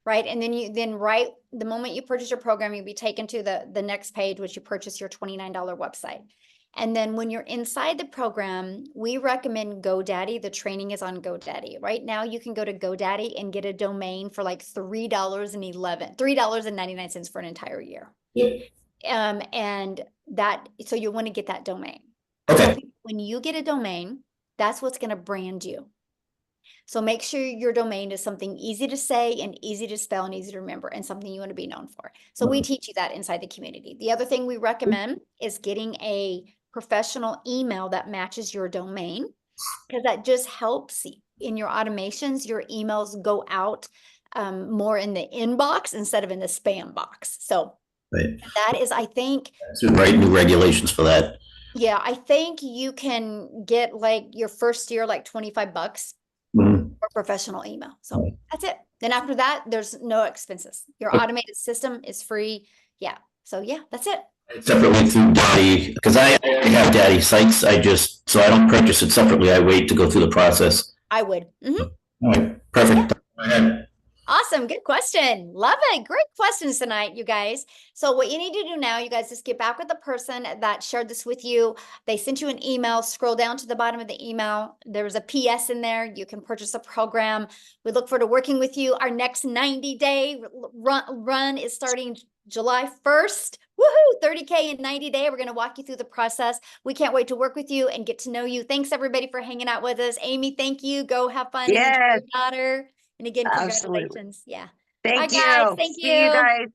A: right? And then right the moment you purchase your program, you'll be taken to the next page, which you purchase your $29 website. And then when you're inside the program, we recommend GoDaddy. The training is on GoDaddy. Right now, you can go to GoDaddy and get a domain for like $3.99 for an entire year. And so you want to get that domain.
P: Okay.
A: So when you get a domain, that's what's going to brand you. So make sure your domain is something easy to say and easy to spell and easy to remember and something you want to be known for. So we teach you that inside the community. The other thing we recommend is getting a professional email that matches your domain, because that just helps in your automations. Your emails go out more in the inbox instead of in the spam box. So that is, I think,
P: to write new regulations for that.
A: Yeah, I think you can get like your first year like $25 for professional email. So that's it. Then after that, there's no expenses. Your automated system is free. Yeah. So yeah, that's it.
P: Separately through Daddy, because I already have Daddy sites. So I don't purchase it separately. I wait to go through the process.
A: I would.
P: All right, perfect. Go ahead.
A: Awesome. Good question. Love it. Great questions tonight, you guys. So what you need to do now, you guys, just get back with the person that shared this with you. They sent you an email. Scroll down to the bottom of the email. There's a PS in there. You can purchase a program. We look forward to working with you. Our next 90-day run is starting July 1st. Woohoo! 30K in 90 days. We're going to walk you through the process. We can't wait to work with you and get to know you. Thanks everybody for hanging out with us. Amy, thank you. Go have fun.
E: Yes.
A: Enjoy your daughter. And again, congratulations.
E: Absolutely.
A: Yeah.
E: Thank
A: Bye,
E: you.
A: guys. Thank you.
E: See you guys.